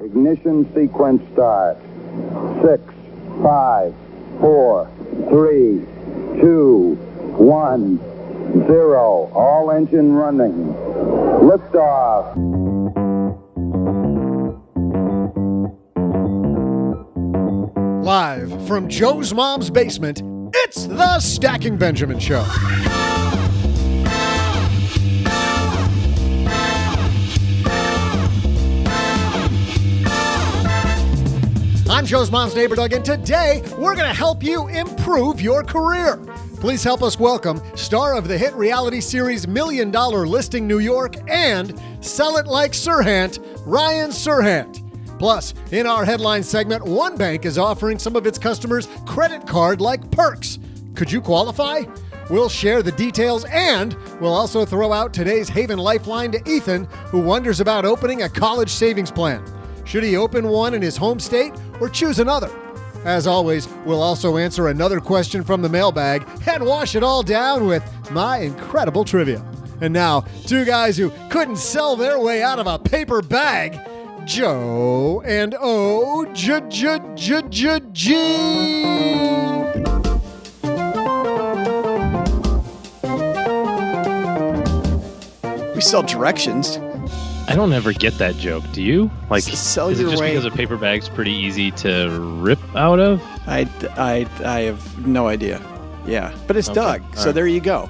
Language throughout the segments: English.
Ignition sequence start. 6, 5, 4, 3, 2, 1, 0. All engine running. Liftoff. Live from Joe's mom's basement, it's the Stacking Benjamin Show. I'm Joe's mom's neighbor, Doug, and today we're going to help you improve your career. Please help us welcome star of the hit reality series $1 Million Listing New York and Sell It Like Serhant, Ryan Serhant. Plus, in our headline segment, one bank is offering some of its customers credit card-like perks. Could you qualify? We'll share the details, and we'll also throw out today's Haven Lifeline to Ethan, who wonders about opening a college savings plan. Should he open one in his home state or choose another? As always, we'll also answer another question from the mailbag and wash it all down with my incredible trivia. And now, two guys who couldn't sell their way out of a paper bag, Joe and O-G-G-G-G. We sell directions. I don't ever get that joke. Do you? Like, sell is it your just way. because a paper bag's pretty easy to rip out of? I have no idea. Yeah, but it's Okay. Doug, All so right. there you go.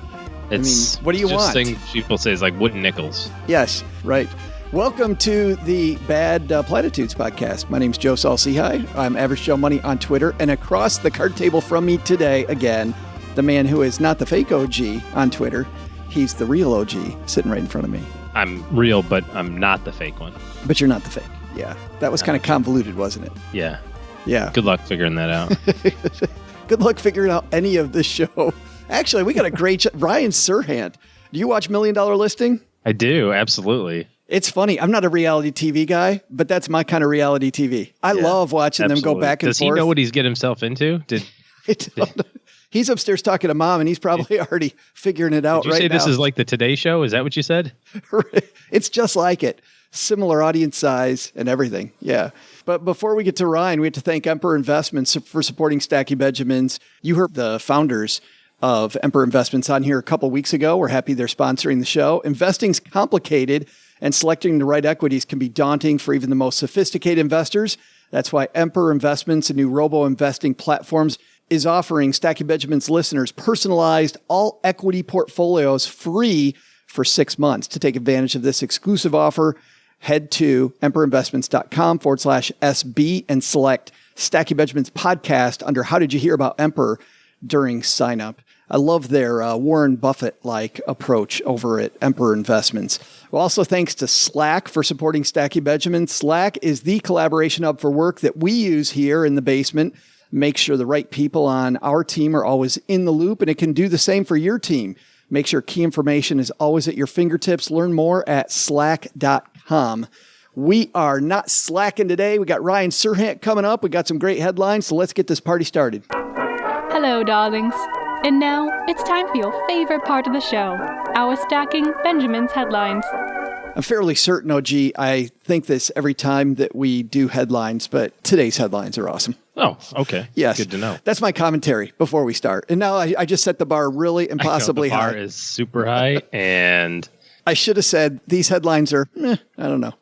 It's what do you just want? things people say is like wooden nickels. Yes, right. Welcome to the Bad Platitudes podcast. My name's Joe Salsihai. I'm Average Joe Money on Twitter, and across the card table from me today, again, the man who is not the fake OG on Twitter. He's the real OG sitting right in front of me. I'm real, but I'm not the fake one. But you're not the fake. Yeah, that was kind of convoluted, wasn't it? Yeah. Yeah. Good luck figuring that out. Good luck figuring out any of this show. Actually, we got a great Ryan Serhant. Do you watch $1 Million Listing? I do, absolutely. It's funny. I'm not a reality TV guy, but that's my kind of reality TV. I love watching them go back and Does forth. he know what he's getting himself into? He's upstairs talking to mom, and he's probably already figuring it out Did you right say now. this is like the Today Show? Is that what you said? It's just like it. Similar audience size and everything. Yeah. But before we get to Ryan, we have to thank Emperor Investments for supporting Stacking Benjamins. You heard the founders of Emperor Investments on here a couple weeks ago. We're happy they're sponsoring the show. Investing's complicated, and selecting the right equities can be daunting for even the most sophisticated investors. That's why Emperor Investments, a new robo-investing platforms, is offering Stacking Benjamins listeners personalized all equity portfolios free for 6 months. To take advantage of this exclusive offer, head to emperorinvestments.com/SB and select Stacking Benjamins podcast under How Did You Hear About Emperor during sign up. I love their Warren Buffett-like approach over at Emperor Investments. Well, also thanks to Slack for supporting Stacking Benjamins. Slack is the collaboration hub for work that we use here in the basement. Make sure the right people on our team are always in the loop, and it can do the same for your team. Make sure key information is always at your fingertips. Learn more at slack.com. We are not slacking today. We got Ryan Serhant coming up. We got some great headlines, so let's get this party started. Hello, darlings. And now it's time for your favorite part of the show, our Stacking Benjamins headlines. I'm fairly certain, OG, I think this every time that we do headlines, but today's headlines are awesome. Oh, okay. Yes. Good to know. That's my commentary before we start. And now I just set the bar really impossibly I know, the bar high. is super high, and I should have said these headlines are, I don't know.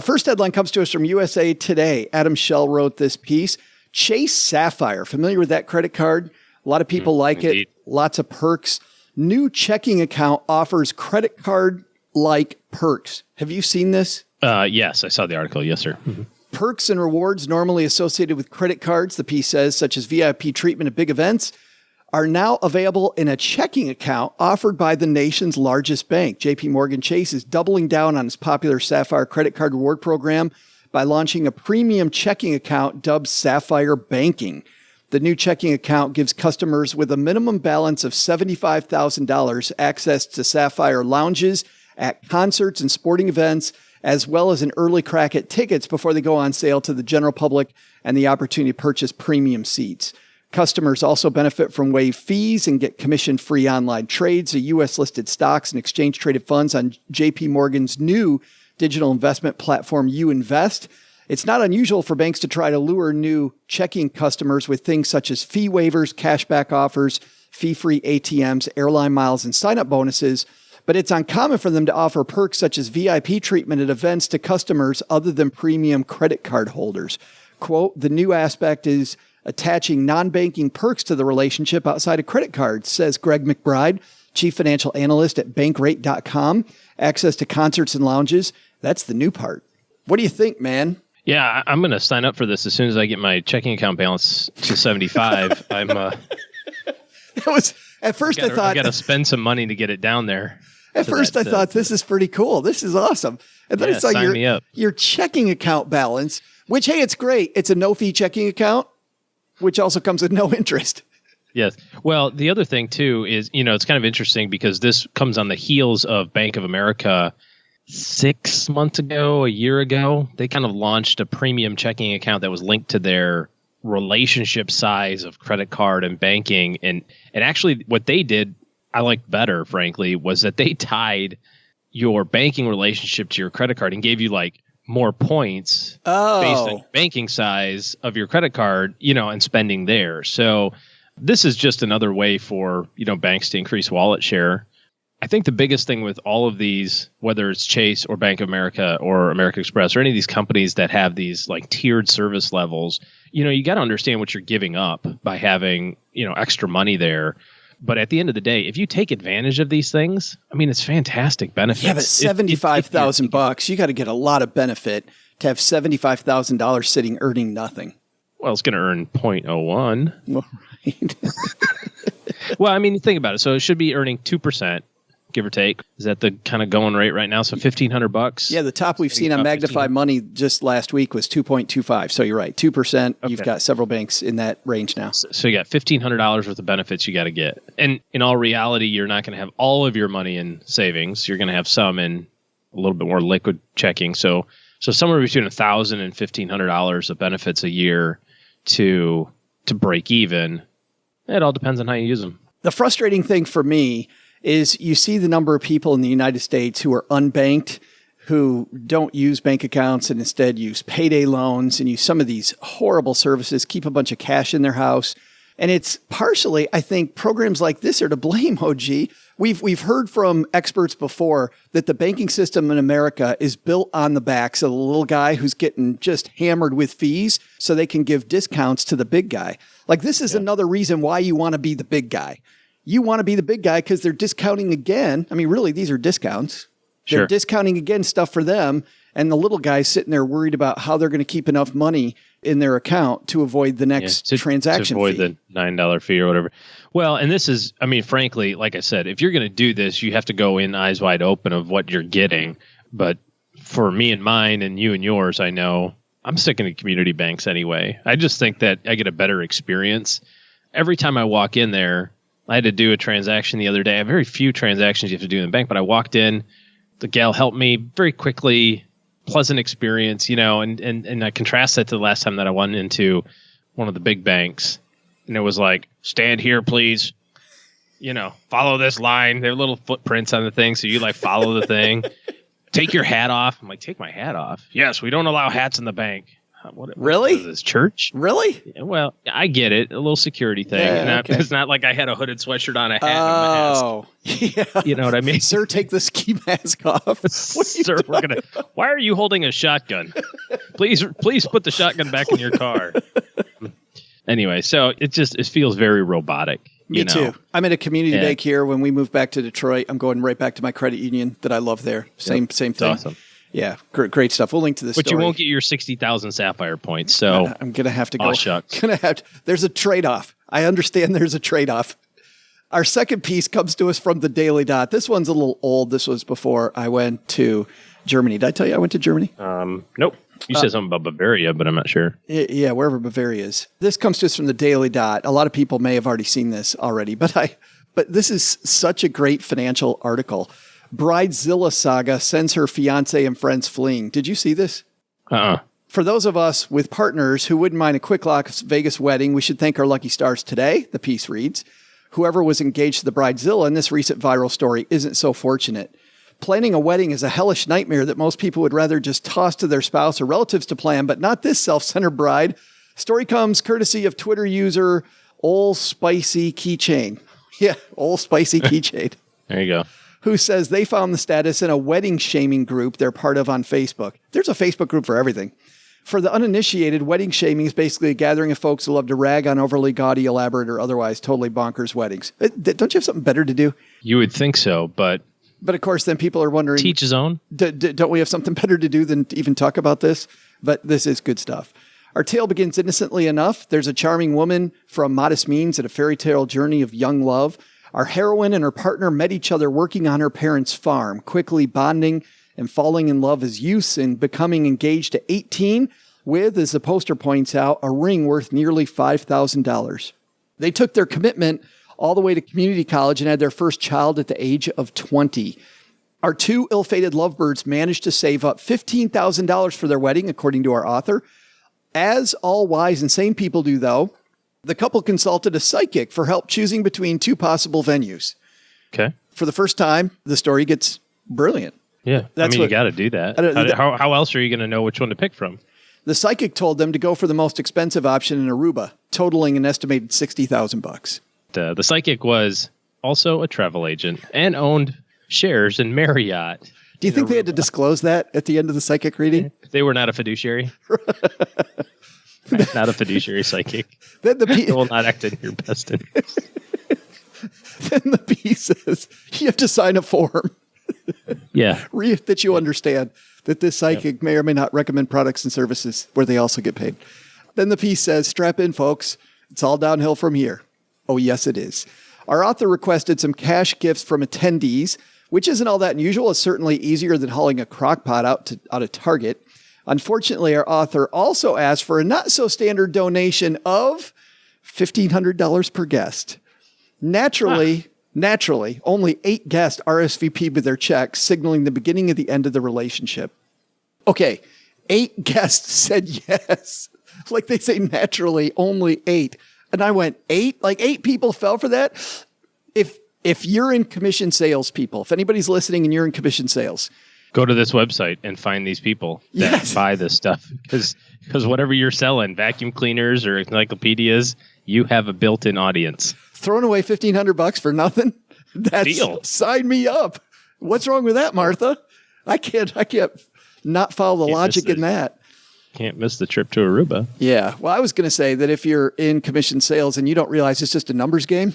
First headline comes to us from USA Today. Adam Shell wrote this piece. Chase Sapphire, familiar with that credit card? A lot of people like indeed. it. Lots of perks. New checking account offers credit card-like perks. Have you seen this? yes, I saw the article. Yes, sir. Perks and rewards normally associated with credit cards, the piece says, such as VIP treatment at big events, are now available in a checking account offered by the nation's largest bank. JP Morgan Chase is doubling down on its popular Sapphire credit card reward program by launching a premium checking account dubbed Sapphire Banking. The new checking account gives customers with a minimum balance of $75,000 access to Sapphire lounges at concerts and sporting events, as well as an early crack at tickets before they go on sale to the general public and the opportunity to purchase premium seats. Customers also benefit from waived fees and get commission-free online trades of U.S.-listed stocks and exchange-traded funds on JP Morgan's new digital investment platform, You Invest. It's not unusual for banks to try to lure new checking customers with things such as fee waivers, cashback offers, fee-free ATMs, airline miles, and sign-up bonuses. But it's uncommon for them to offer perks such as VIP treatment at events to customers other than premium credit card holders. Quote, the new aspect is attaching non-banking perks to the relationship outside of credit cards, says Greg McBride, chief financial analyst at bankrate.com. Access to concerts and lounges. That's the new part. What do you think, man? Yeah, I'm going to sign up for this as soon as I get my checking account balance to 75. That was, at first I thought, I got to spend some money to get it down there. At first I thought, this is pretty cool. This is awesome. And then I saw your checking account balance, which, hey, it's great. It's a no-fee checking account, which also comes with no interest. Yes. Well, the other thing, too, is, it's kind of interesting because this comes on the heels of Bank of America 6 months ago, a year ago. They kind of launched a premium checking account that was linked to their relationship size of credit card and banking. And actually what they did, I liked better, frankly, was that they tied your banking relationship to your credit card and gave you like more points based on banking size of your credit card, and spending there. So this is just another way for, banks to increase wallet share. I think the biggest thing with all of these, whether it's Chase or Bank of America or American Express or any of these companies that have these like tiered service levels, you got to understand what you're giving up by having, extra money there. But at the end of the day, if you take advantage of these things, I mean, it's fantastic benefits. Yeah, but $75,000, you got to get a lot of benefit to have $75,000 sitting earning nothing. Well, it's going to earn 0.01. Well, right. Well, I mean, think about it. So it should be earning 2%. Give or take. Is that the kind of going rate right now? So $1,500. Yeah, the top we've seen on Magnify Money just last week was 2.25. So you're right, 2%. Okay. You've got several banks in that range now. So you got $1,500 worth of benefits you got to get. And in all reality, you're not going to have all of your money in savings. You're going to have some in a little bit more liquid checking. So somewhere between $1,000 and $1,500 of benefits a year to break even. It all depends on how you use them. The frustrating thing for me is you see the number of people in the United States who are unbanked, who don't use bank accounts and instead use payday loans and use some of these horrible services, keep a bunch of cash in their house. And it's partially, I think, programs like this are to blame, OG. We've heard from experts before that the banking system in America is built on the backs of the little guy who's getting just hammered with fees so they can give discounts to the big guy. Like, this is another reason why you want to be the big guy. You want to be the big guy because they're discounting again. I mean, really, these are discounts. They're discounting again stuff for them. And the little guy's sitting there worried about how they're going to keep enough money in their account to avoid the next transaction fee. To avoid the $9 fee or whatever. Well, and this is, I mean, frankly, like I said, if you're going to do this, you have to go in eyes wide open of what you're getting. But for me and mine and you and yours, I know I'm sticking to community banks anyway. I just think that I get a better experience. Every time I walk in there, I had to do a transaction the other day. I have very few transactions you have to do in the bank, but I walked in, the gal helped me very quickly, pleasant experience, and I contrast that to the last time that I went into one of the big banks, and it was like, stand here, please, follow this line. There are little footprints on the thing, so you follow the thing. Take your hat off. I'm like, take my hat off? Yes, we don't allow hats in the bank. Really? What is this, church? Really? Yeah, well, I get it. A little security thing. Yeah, and it's not like I had a hooded sweatshirt on, a hat, and a mask. Yeah. You know what I mean? Sir, take the ski mask off. Sir, why are you holding a shotgun? Please put the shotgun back in your car. Anyway, so it feels very robotic. Me too. I'm in a community bank here. When we move back to Detroit, I'm going right back to my credit union that I love there. Same thing. Awesome. Yeah, great stuff. We'll link to this. But story. you won't get your 60,000 Sapphire points. So I'm gonna have to go. Oh, shucks. There's a trade-off. I understand there's a trade-off. Our second piece comes to us from the Daily Dot. This one's a little old. This was before I went to Germany. Did I tell you I went to Germany? Nope. You said something about Bavaria, but I'm not sure. Yeah, wherever Bavaria is. This comes to us from the Daily Dot. A lot of people may have already seen this already, but this is such a great financial article. Bridezilla saga sends her fiance and friends fleeing. Did you see this? For those of us with partners who wouldn't mind a quick Las Vegas wedding, we should thank our lucky stars today, the piece reads. Whoever was engaged to the Bridezilla in this recent viral story isn't so fortunate. Planning a wedding is a hellish nightmare that most people would rather just toss to their spouse or relatives to plan, but not this self-centered bride. Story comes courtesy of Twitter user Old Spicy Keychain. Yeah, Old Spicy Keychain. There you go. Who says they found the status in a wedding shaming group they're part of on Facebook. There's a Facebook group for everything. For the uninitiated, wedding shaming is basically a gathering of folks who love to rag on overly gaudy, elaborate, or otherwise totally bonkers weddings. Don't you have something better to do? You would think so, but of course, then people are wondering, teach his own. Don't we have something better to do than to even talk about this? But this is good stuff. Our tale begins innocently enough. There's a charming woman from modest means at a fairy tale journey of young love. Our heroine and her partner met each other working on her parents' farm, quickly bonding and falling in love as youths and becoming engaged at 18 with, as the poster points out, a ring worth nearly $5,000. They took their commitment all the way to community college and had their first child at the age of 20. Our two ill-fated lovebirds managed to save up $15,000 for their wedding, according to our author. As all wise and sane people do, though, the couple consulted a psychic for help choosing between two possible venues. Okay. For the first time, the story gets brilliant. Yeah. You got to do that. How else are you going to know which one to pick from? The psychic told them to go for the most expensive option in Aruba, totaling an estimated $60,000. The psychic was also a travel agent and owned shares in Marriott. Do you think they had to disclose that at the end of the psychic reading? They were not a fiduciary. Not a fiduciary psychic. Then They will not act in your best interest. Then the piece says, you have to sign a form. Yeah. That you understand that this psychic may or may not recommend products and services where they also get paid. Then the piece says, strap in, folks. It's all downhill from here. Oh, yes, it is. Our author requested some cash gifts from attendees, which isn't all that unusual. It's certainly easier than hauling a crock pot out of Target. Unfortunately, our author also asked for a not-so-standard donation of $1,500 per guest. Naturally, only 8 guests RSVP'd with their checks, signaling the beginning of the end of the relationship. Okay, 8 guests said yes. Like they say, naturally, only 8. And I went, 8? Like 8 people fell for that? If you're in commission sales, people, if anybody's listening and you're in commission sales, go to this website and find these people that buy this stuff. Because whatever you're selling, vacuum cleaners or encyclopedias, you have a built-in audience. Throwing away $1,500 for nothing? That's deal. Sign me up. What's wrong with that, Martha? I can't not follow the logic in that. Can't miss the trip to Aruba. Yeah. Well, I was going to say that if you're in commission sales and you don't realize it's just a numbers game,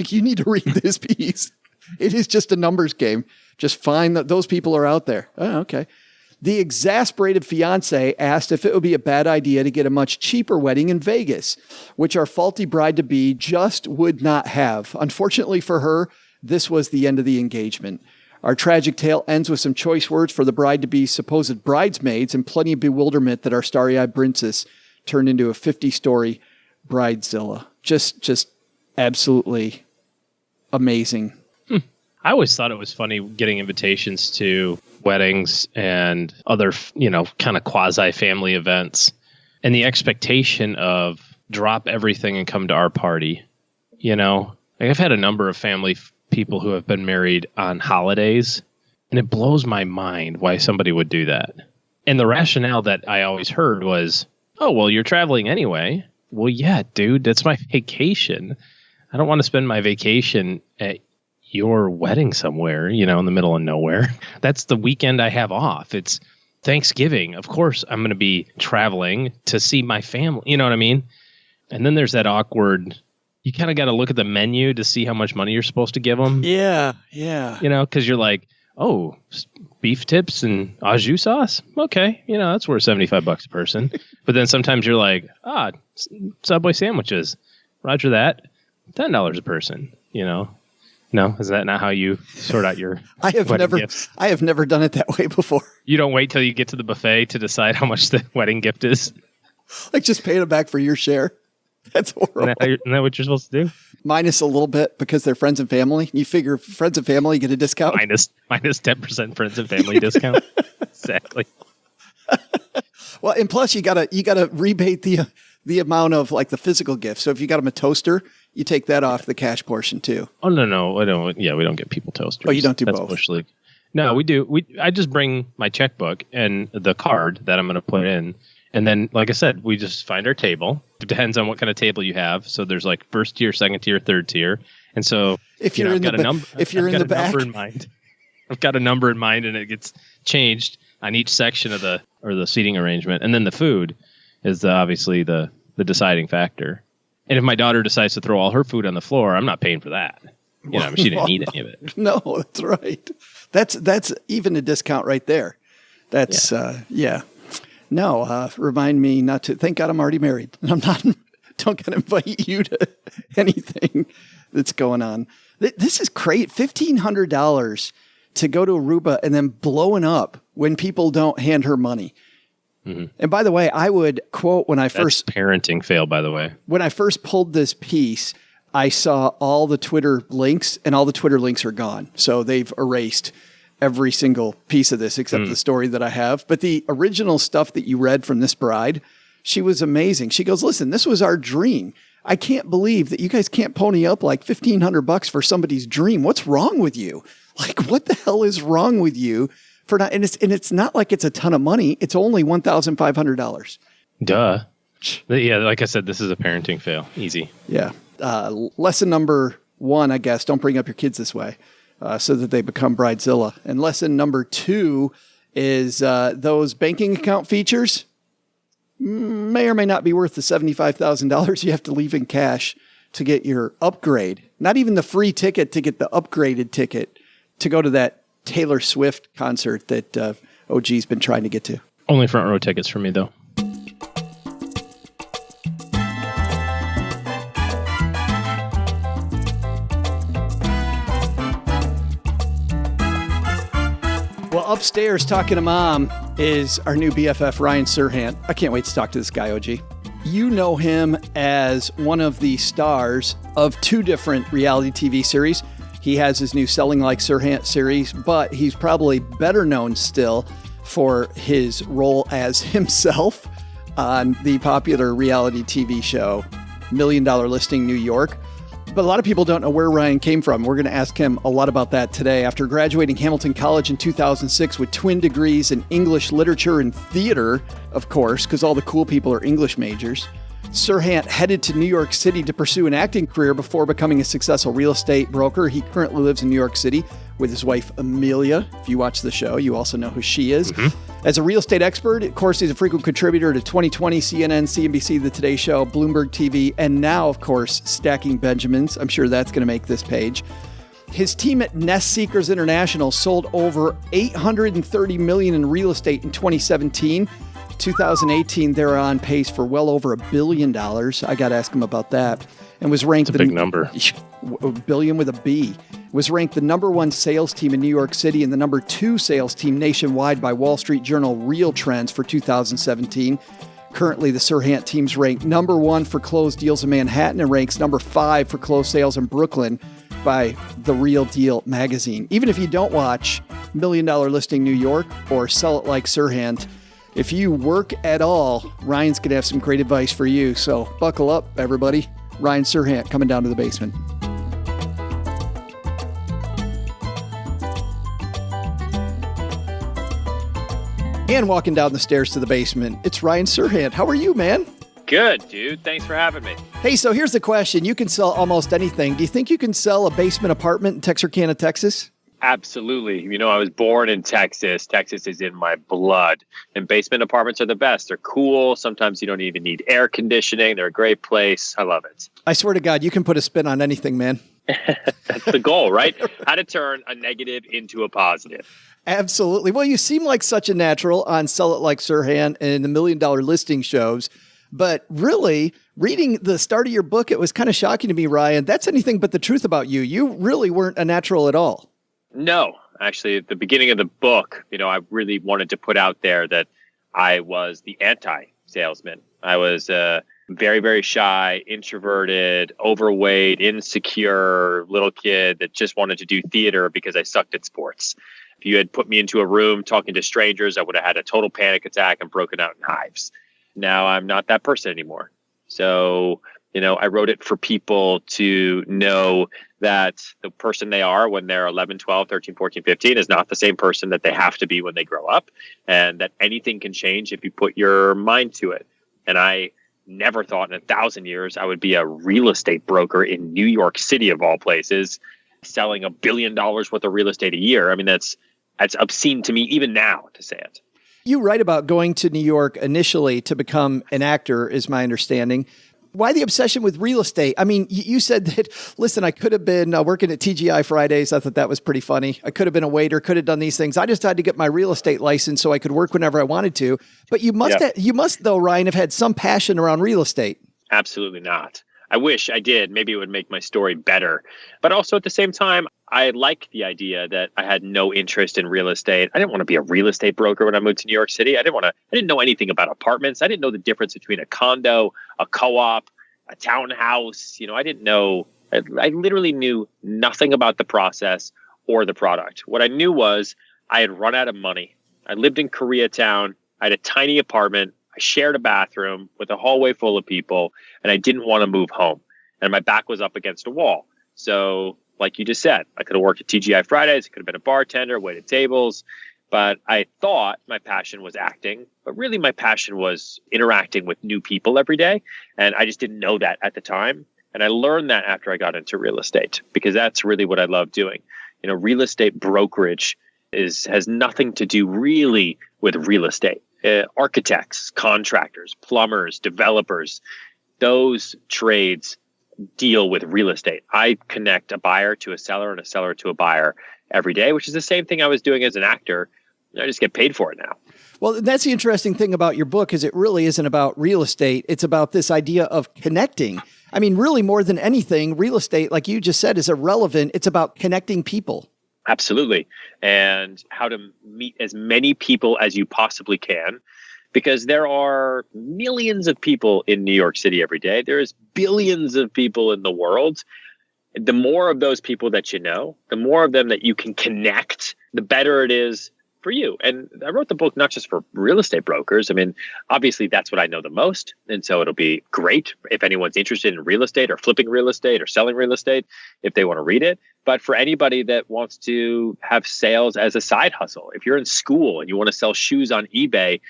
like you need to read this piece. It is just a numbers game. Just find that those people are out there. Oh, okay. The exasperated fiance asked if it would be a bad idea to get a much cheaper wedding in Vegas, which our faulty bride-to-be just would not have. Unfortunately for her, this was the end of the engagement. Our tragic tale ends with some choice words for the bride-to-be's supposed bridesmaids and plenty of bewilderment that our starry-eyed princess turned into a 50-story bridezilla. Just absolutely amazing. I always thought it was funny getting invitations to weddings and other, kind of quasi-family events. And the expectation of drop everything and come to our party. Like I've had a number of family people who have been married on holidays. And it blows my mind why somebody would do that. And the rationale that I always heard was, oh, well, you're traveling anyway. Well, yeah, dude, that's my vacation. I don't want to spend my vacation at your wedding somewhere, in the middle of nowhere. That's the weekend I have off. It's Thanksgiving. Of course, I'm going to be traveling to see my family. You know what I mean? And then there's that awkward, you kind of got to look at the menu to see how much money you're supposed to give them. Yeah. Because you're like, oh, beef tips and au jus sauce? Okay. That's worth $75 a person. But then sometimes you're like, Subway sandwiches. Roger that. $10 a person, No, is that not how you sort out your wedding gifts? I have never done it that way before. You don't wait till you get to the buffet to decide how much the wedding gift is? Like just paying them back for your share? That's horrible. Isn't that what you're supposed to do? Minus a little bit because they're friends and family. You figure friends and family get a discount? Minus 10% friends and family discount. Exactly. Well, and plus you gotta rebate the amount of like the physical gift. So if you got them a toaster, you take that off the cash portion too. Oh no, I don't. Yeah, we don't get people toasters. Oh, you don't do That's both. Bush League. No, we do. I just bring my checkbook and the card that I'm going to put in. And then, like I said, we just find our table. It depends on what kind of table you have. So there's like first tier, second tier, third tier. And so if you're in the back, number in mind. I've got a number in mind, and it gets changed on each section of the seating arrangement. And then the food is obviously the deciding factor. And if my daughter decides to throw all her food on the floor, I'm not paying for that. She didn't eat any of it. No, that's right. That's even a discount right there. That's yeah. No, remind me not to. Thank God I'm already married. I'm not. Don't gonna invite you to anything that's going on. This is great. $1,500 to go to Aruba and then blowing up when people don't hand her money. Mm-hmm. And by the way, I would quote when I first parenting fail. By the way, when I first pulled this piece, I saw all the Twitter links, and all the Twitter links are gone. So they've erased every single piece of this except the story that I have. But the original stuff that you read from this bride, she was amazing. She goes, "Listen, this was our dream. I can't believe that you guys can't pony up like $1,500 for somebody's dream. What's wrong with you? Like, what the hell is wrong with you for not?" And it's not like it's a ton of money. It's only $1,500. Duh. Yeah, like I said, this is a parenting fail. Easy. Yeah. Lesson number 1, I guess, don't bring up your kids this way so that they become bridezilla. And lesson number 2 is those banking account features may or may not be worth the $75,000 you have to leave in cash to get your upgrade. Not even the free ticket to get the upgraded ticket to go to that Taylor Swift concert that OG's been trying to get to. Only front row tickets for me, though. Well, upstairs talking to Mom is our new BFF, Ryan Serhant. I can't wait to talk to this guy, OG. You know him as one of the stars of 2 different reality TV series. He has his new Selling Like Serhant series, but he's probably better known still for his role as himself on the popular reality TV show, $1 Million Listing New York. But a lot of people don't know where Ryan came from. We're going to ask him a lot about that today. After graduating Hamilton College in 2006 with twin degrees in English literature and theater, of course, because all the cool people are English majors, Serhant headed to New York City to pursue an acting career before becoming a successful real estate broker. He currently lives in New York City with his wife, Amelia. If you watch the show, you also know who she is. Mm-hmm. As a real estate expert, of course, he's a frequent contributor to 2020, CNN, CNBC, The Today Show, Bloomberg TV, and now, of course, Stacking Benjamins. I'm sure that's going to make this page. His team at Nest Seekers International sold over $830 million in real estate in 2017. 2018, they're on pace for well over $1 billion. I got to ask him about that. And was ranked a big number. A billion with a B. Was ranked the number 1 sales team in New York City and the number 2 sales team nationwide by Wall Street Journal Real Trends for 2017. Currently, the Serhant team's ranked number 1 for closed deals in Manhattan and ranks number 5 for closed sales in Brooklyn by The Real Deal magazine. Even if you don't watch $1 Million Listing New York or Sell It Like Serhant, if you work at all, Ryan's going to have some great advice for you. So buckle up, everybody. Ryan Serhant coming down to the basement. And walking down the stairs to the basement, it's Ryan Serhant. How are you, man? Good, dude. Thanks for having me. Hey, so here's the question. You can sell almost anything. Do you think you can sell a basement apartment in Texarkana, Texas? Absolutely. You know, I was born in Texas. Texas is in my blood. And basement apartments are the best. They're cool. Sometimes you don't even need air conditioning. They're a great place. I love it. I swear to God, you can put a spin on anything, man. That's the goal, right? How to turn a negative into a positive. Absolutely. Well, you seem like such a natural on Sell It Like Serhant and the $1 Million Listing shows. But really, reading the start of your book, it was kind of shocking to me, Ryan. That's anything but the truth about you. You really weren't a natural at all. No, actually, at the beginning of the book, you know, I really wanted to put out there that I was the anti-salesman. I was very, very shy, introverted, overweight, insecure little kid that just wanted to do theater because I sucked at sports. If you had put me into a room talking to strangers, I would have had a total panic attack and broken out in hives. Now I'm not that person anymore. So, you know, I wrote it for people to know that the person they are when they're 11, 12, 13, 14, 15 is not the same person that they have to be when they grow up, and that anything can change if you put your mind to it. And I never thought in 1,000 years I would be a real estate broker in New York City, of all places, selling $1 billion worth of real estate a year. I mean, that's obscene to me even now to say it. You write about going to New York initially to become an actor, is my understanding. Why the obsession with real estate? I mean, you said that, listen, I could have been working at TGI Fridays. I thought that was pretty funny. I could have been a waiter, could have done these things. I just had to get my real estate license so I could work whenever I wanted to. But you must though, Ryan, have had some passion around real estate. Absolutely not. I wish I did. Maybe it would make my story better. But also at the same time, I like the idea that I had no interest in real estate. I didn't want to be a real estate broker when I moved to New York City. I didn't know anything about apartments. I didn't know the difference between a condo, a co-op, a townhouse. I didn't know. I literally knew nothing about the process or the product. What I knew was I had run out of money. I lived in Koreatown. I had a tiny apartment. I shared a bathroom with a hallway full of people, and I didn't want to move home. And my back was up against a wall. So, like you just said, I could have worked at TGI Fridays. I could have been a bartender, waited tables. But I thought my passion was acting, but really my passion was interacting with new people every day. And I just didn't know that at the time. And I learned that after I got into real estate, because that's really what I love doing. Real estate brokerage has nothing to do really with real estate. Architects, contractors, plumbers, developers, those trades deal with real estate. I connect a buyer to a seller and a seller to a buyer every day, which is the same thing I was doing as an actor. I just get paid for it now. Well, that's the interesting thing about your book, is it really isn't about real estate. It's about this idea of connecting. I mean, really more than anything, real estate, like you just said, is irrelevant. It's about connecting people. Absolutely. And how to meet as many people as you possibly can, because there are millions of people in New York City every day. There's billions of people in the world. The more of those people that you know, the more of them that you can connect, the better it is for you. And I wrote the book not just for real estate brokers. I mean, obviously that's what I know the most. And so it'll be great if anyone's interested in real estate or flipping real estate or selling real estate, if they want to read it. But for anybody that wants to have sales as a side hustle, if you're in school and you want to sell shoes on eBay,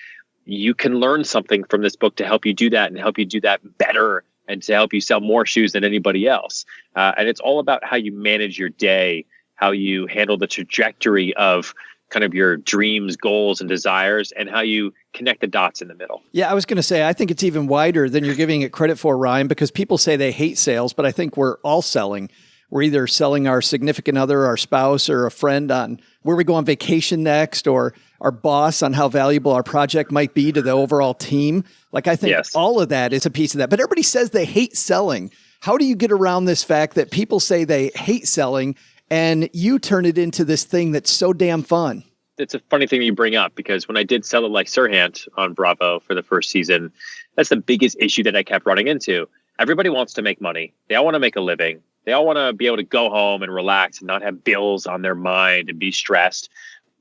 you can learn something from this book to help you do that and help you do that better and to help you sell more shoes than anybody else. And it's all about how you manage your day, how you handle the trajectory of kind of your dreams, goals, and desires, and how you connect the dots in the middle. Yeah, I was going to say, I think it's even wider than you're giving it credit for, Ryan, because people say they hate sales, but I think we're all selling. We're either selling our significant other, our spouse, or a friend on where we go on vacation next, or our boss on how valuable our project might be to the overall team. Like, I think all of that is a piece of that. But everybody says they hate selling. How do you get around this fact that people say they hate selling and you turn it into this thing that's so damn fun? It's a funny thing you bring up, because when I did Sell It Like Serhant on Bravo for the first season, that's the biggest issue that I kept running into. Everybody wants to make money. They all want to make a living. They all want to be able to go home and relax and not have bills on their mind and be stressed.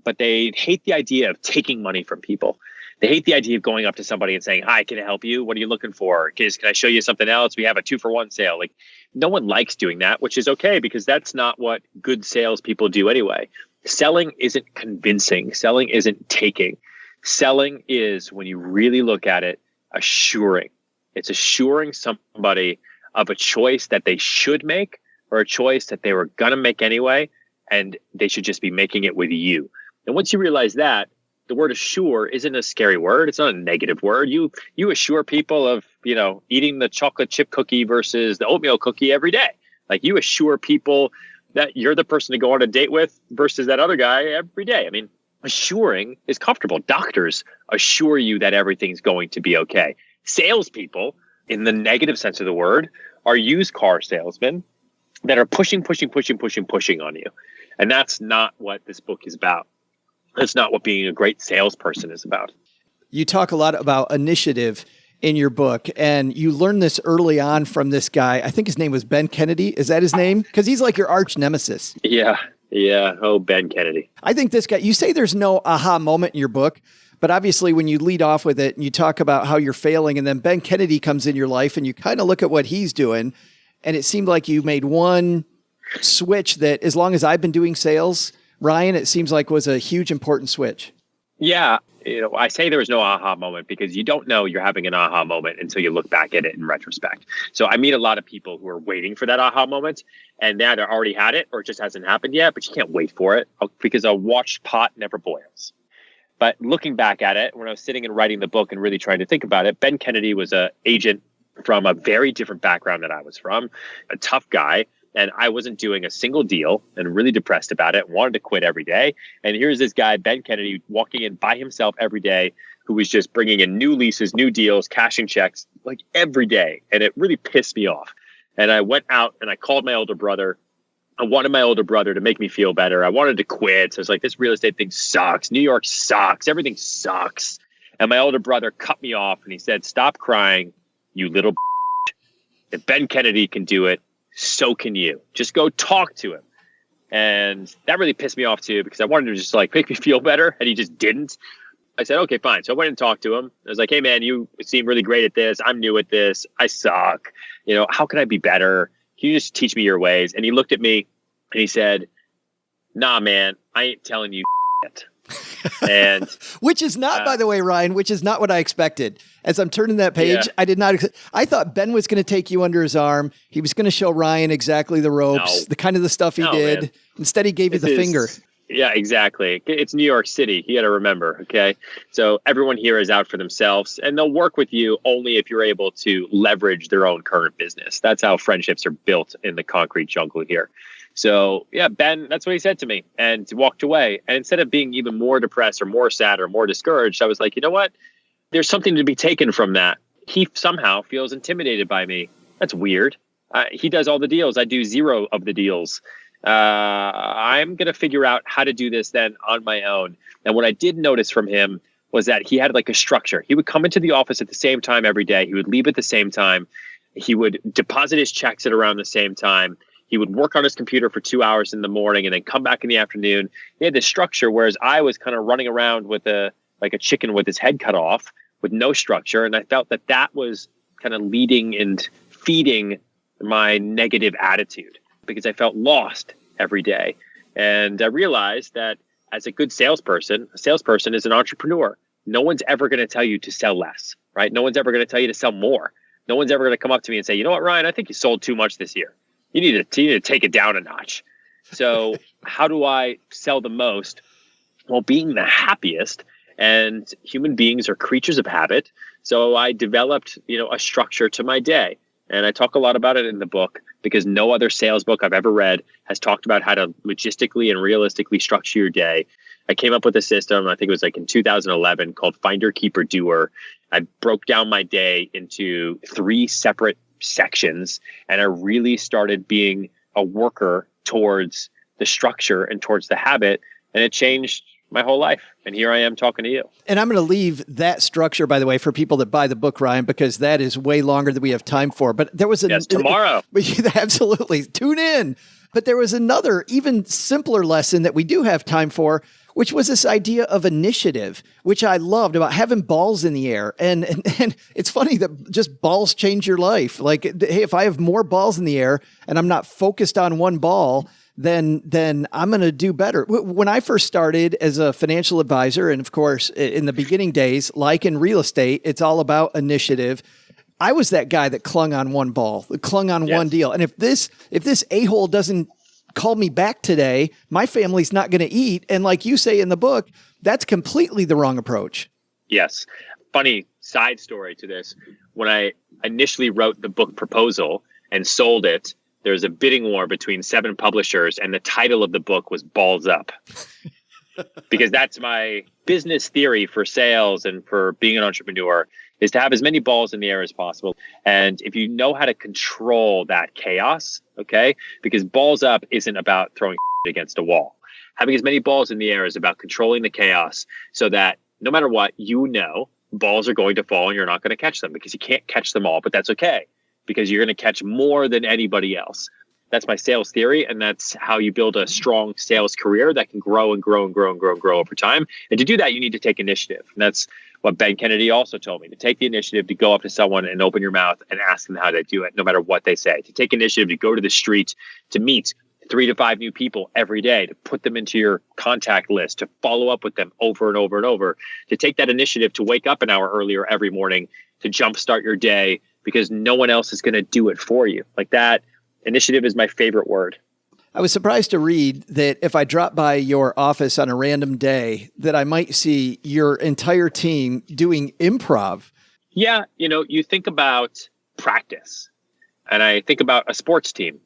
But they hate the idea of taking money from people. They hate the idea of going up to somebody and saying, "Hi, can I help you? What are you looking for? Can I show you something else? We have a 2-for-1 sale." Like, no one likes doing that, which is okay, because that's not what good salespeople do anyway. Selling isn't convincing. Selling isn't taking. Selling is, when you really look at it, assuring. It's assuring somebody of a choice that they should make, or a choice that they were going to make anyway, and they should just be making it with you. And once you realize that, the word assure isn't a scary word. It's not a negative word. You assure people of, eating the chocolate chip cookie versus the oatmeal cookie every day. Like, you assure people that you're the person to go on a date with versus that other guy every day. I mean, assuring is comfortable. Doctors assure you that everything's going to be okay. Salespeople, in the negative sense of the word, are used car salesmen that are pushing on you. And that's not what this book is about. That's not what being a great salesperson is about. You talk a lot about initiative in your book, and you learned this early on from this guy. I think his name was Ben Kennedy. Is that his name? Because he's like your arch nemesis. Yeah. Oh, Ben Kennedy. I think this guy, you say there's no aha moment in your book, but obviously when you lead off with it and you talk about how you're failing, and then Ben Kennedy comes in your life and you kind of look at what he's doing, and it seemed like you made one switch that, as long as I've been doing sales, Ryan, it seems like was a huge important switch. Yeah. I say there was no aha moment because you don't know you're having an aha moment until you look back at it in retrospect. So I meet a lot of people who are waiting for that aha moment, and now they already had it or it just hasn't happened yet, but you can't wait for it because a watched pot never boils. But looking back at it, when I was sitting and writing the book and really trying to think about it, Ben Kennedy was an agent from a very different background than I was from, a tough guy. And I wasn't doing a single deal and really depressed about it, wanted to quit every day. And here's this guy, Ben Kennedy, walking in by himself every day, who was just bringing in new leases, new deals, cashing checks like every day. And it really pissed me off. And I went out and I called my older brother. I wanted my older brother to make me feel better. I wanted to quit. So I was like, this real estate thing sucks. New York sucks. Everything sucks. And my older brother cut me off and he said, stop crying, you little bitch. If Ben Kennedy can do it, so can you. Just go talk to him. And that really pissed me off too, because I wanted to just like make me feel better, and he just didn't. I said, okay, fine. So I went and talked to him. I was like, hey man, you seem really great at this. I'm new at this. I suck. How can I be better? Can you just teach me your ways? And he looked at me and he said, nah, man, I ain't telling you shit. And which is not, by the way, Ryan, which is not what I expected. As I'm turning that page, I did not. I thought Ben was going to take you under his arm. He was going to show Ryan exactly the ropes, the kind of the stuff he did. Man. Instead, he gave you the finger. Yeah, exactly. It's New York City. You got to remember. Okay. So everyone here is out for themselves, and they'll work with you only if you're able to leverage their own current business. That's how friendships are built in the concrete jungle here. So yeah, Ben, that's what he said to me, and walked away. And instead of being even more depressed or more sad or more discouraged, I was like, you know what? There's something to be taken from that. He somehow feels intimidated by me. That's weird. He does all the deals. I do zero of the deals. I'm going to figure out how to do this then on my own. And what I did notice from him was that he had like a structure. He would come into the office at the same time every day. He would leave at the same time. He would deposit his checks at around the same time. He would work on his computer for 2 hours in the morning and then come back in the afternoon. He had this structure, whereas I was kind of running around with like a chicken with his head cut off with no structure. And I felt that was kind of leading and feeding my negative attitude because I felt lost every day. And I realized that as a good salesperson, a salesperson is an entrepreneur. No one's ever going to tell you to sell less, right? No one's ever going to tell you to sell more. No one's ever going to come up to me and say, you know what, Ryan, I think you sold too much this year. You need to take it down a notch. So how do I sell the most? Well, being the happiest, and human beings are creatures of habit. So I developed, a structure to my day. And I talk a lot about it in the book because no other sales book I've ever read has talked about how to logistically and realistically structure your day. I came up with a system, I think it was like in 2011, called Finder, Keeper, Doer. I broke down my day into 3 separate sections, and I really started being a worker towards the structure and towards the habit, and it changed my whole life. And here I am talking to you. And I'm going to leave that structure, by the way, for people that buy the book, Ryan, because that is way longer than we have time for. But there was tomorrow. Absolutely. Tune in. But there was another even simpler lesson that we do have time for, which was this idea of initiative, which I loved, about having balls in the air. And it's funny that just balls change your life. Like, hey, if I have more balls in the air and I'm not focused on one ball, then I'm going to do better. When I first started as a financial advisor, and of course, in the beginning days, like in real estate, it's all about initiative. I was that guy that clung on one ball, clung on one deal. And if this a-hole doesn't call me back today, my family's not going to eat. And like you say in the book, that's completely the wrong approach. Yes. Funny side story to this. When I initially wrote the book proposal and sold it, there was a bidding war between 7 publishers, and the title of the book was Balls Up. Because that's my business theory for sales and for being an entrepreneur, is to have as many balls in the air as possible. And if you know how to control that chaos, okay, because balls up isn't about throwing against a wall. Having as many balls in the air is about controlling the chaos so that no matter what, balls are going to fall and you're not going to catch them because you can't catch them all, but that's okay because you're going to catch more than anybody else. That's my sales theory, and that's how you build a strong sales career that can grow and grow and grow and grow and grow over time. And to do that, you need to take initiative. And that's what Ben Kennedy also told me, to take the initiative to go up to someone and open your mouth and ask them how to do it, no matter what they say. To take initiative to go to the street, to meet 3 to 5 new people every day, to put them into your contact list, to follow up with them over and over and over, to take that initiative to wake up an hour earlier every morning, to jumpstart your day, because no one else is going to do it for you. Like, that initiative is my favorite word. I was surprised to read that if I dropped by your office on a random day, that I might see your entire team doing improv. Yeah. You think about practice, and I think about a sports team.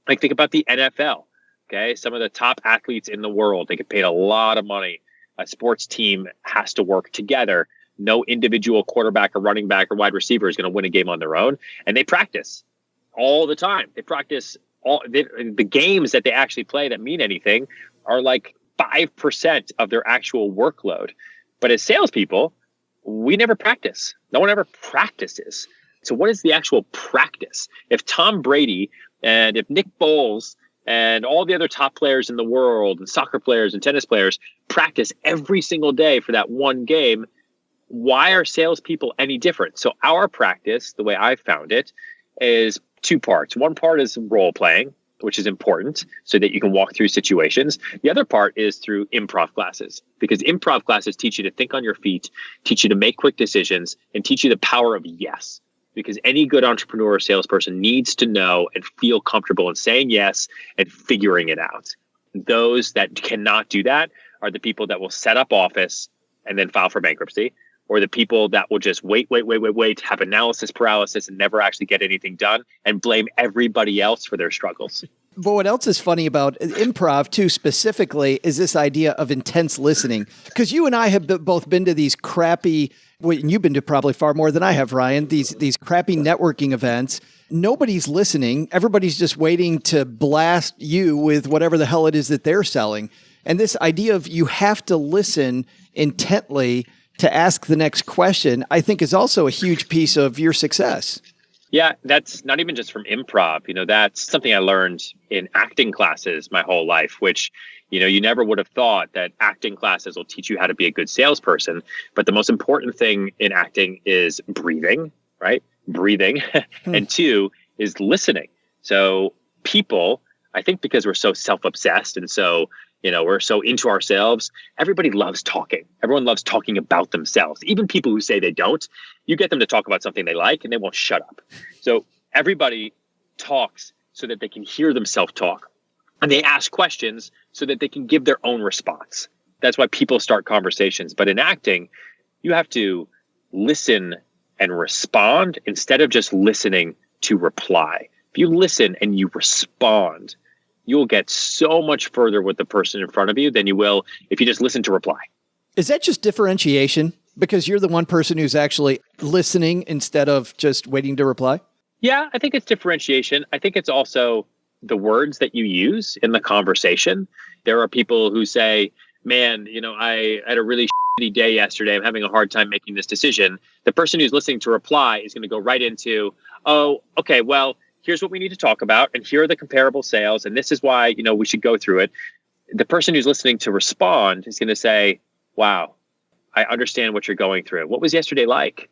I think about the NFL. Okay. Some of the top athletes in the world, they get paid a lot of money. A sports team has to work together. No individual quarterback or running back or wide receiver is going to win a game on their own. And they practice all the time. They practice the games that they actually play that mean anything are like 5% of their actual workload. But as salespeople, we never practice. No one ever practices. So what is the actual practice? If Tom Brady and if Nick Foles and all the other top players in the world and soccer players and tennis players practice every single day for that one game, why are salespeople any different? So our practice, the way I found it, is 2 parts. One part is role playing, which is important so that you can walk through situations. The other part is through improv classes, because improv classes teach you to think on your feet, teach you to make quick decisions, and teach you the power of yes. Because any good entrepreneur or salesperson needs to know and feel comfortable in saying yes and figuring it out. Those that cannot do that are the people that will set up office and then file for bankruptcy, or the people that will just wait, have analysis paralysis and never actually get anything done and blame everybody else for their struggles. But what else is funny about improv, too, specifically, is this idea of intense listening. Because you and I have both been to these crappy, well, you've been to probably far more than I have, Ryan, these crappy networking events. Nobody's listening. Everybody's just waiting to blast you with whatever the hell it is that they're selling. And this idea of you have to listen intently to ask the next question, I think is also a huge piece of your success. Yeah, that's not even just from improv. That's something I learned in acting classes my whole life, which, you never would have thought that acting classes will teach you how to be a good salesperson. But the most important thing in acting is breathing, right? Breathing. And 2 is listening. So people, I think because we're so self-obsessed and so, we're so into ourselves, everybody loves talking. Everyone loves talking about themselves. Even people who say they don't, you get them to talk about something they like and they won't shut up. So everybody talks so that they can hear themselves talk. And they ask questions so that they can give their own response. That's why people start conversations. But in acting, you have to listen and respond instead of just listening to reply. If you listen and you respond, you'll get so much further with the person in front of you than you will if you just listen to reply. Is that just differentiation? Because you're the one person who's actually listening instead of just waiting to reply? Yeah, I think it's differentiation. I think it's also the words that you use in the conversation. There are people who say, man, I had a really shitty day yesterday. I'm having a hard time making this decision. The person who's listening to reply is going to go right into, oh, okay, well, here's what we need to talk about. And here are the comparable sales. And this is why, we should go through it. The person who's listening to respond is going to say, wow, I understand what you're going through. What was yesterday like?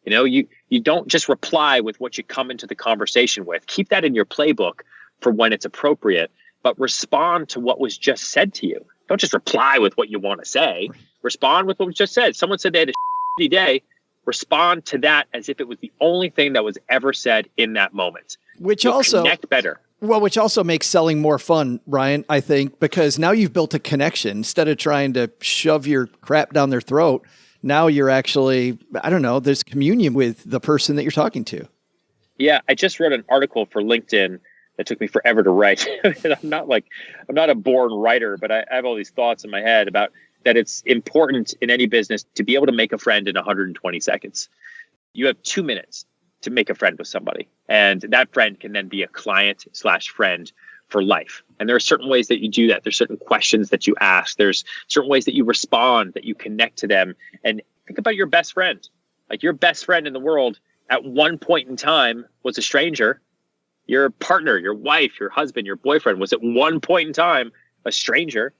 You don't just reply with what you come into the conversation with. Keep that in your playbook for when it's appropriate, but respond to what was just said to you. Don't just reply with what you want to say. Respond with what was just said. Someone said they had a shitty day. Respond to that as if it was the only thing that was ever said in that moment. Which also connect better. Well, which also makes selling more fun, Ryan, I think, because now you've built a connection. Instead of trying to shove your crap down their throat, now you're actually, there's communion with the person that you're talking to. Yeah, I just wrote an article for LinkedIn that took me forever to write. I'm not a born writer, but I have all these thoughts in my head about that it's important in any business to be able to make a friend in 120 seconds. You have 2 minutes to make a friend with somebody. And that friend can then be a client/friend for life. And there are certain ways that you do that. There's certain questions that you ask. There's certain ways that you respond, that you connect to them. And think about your best friend. Like, your best friend in the world at one point in time was a stranger. Your partner, your wife, your husband, your boyfriend was at one point in time a stranger.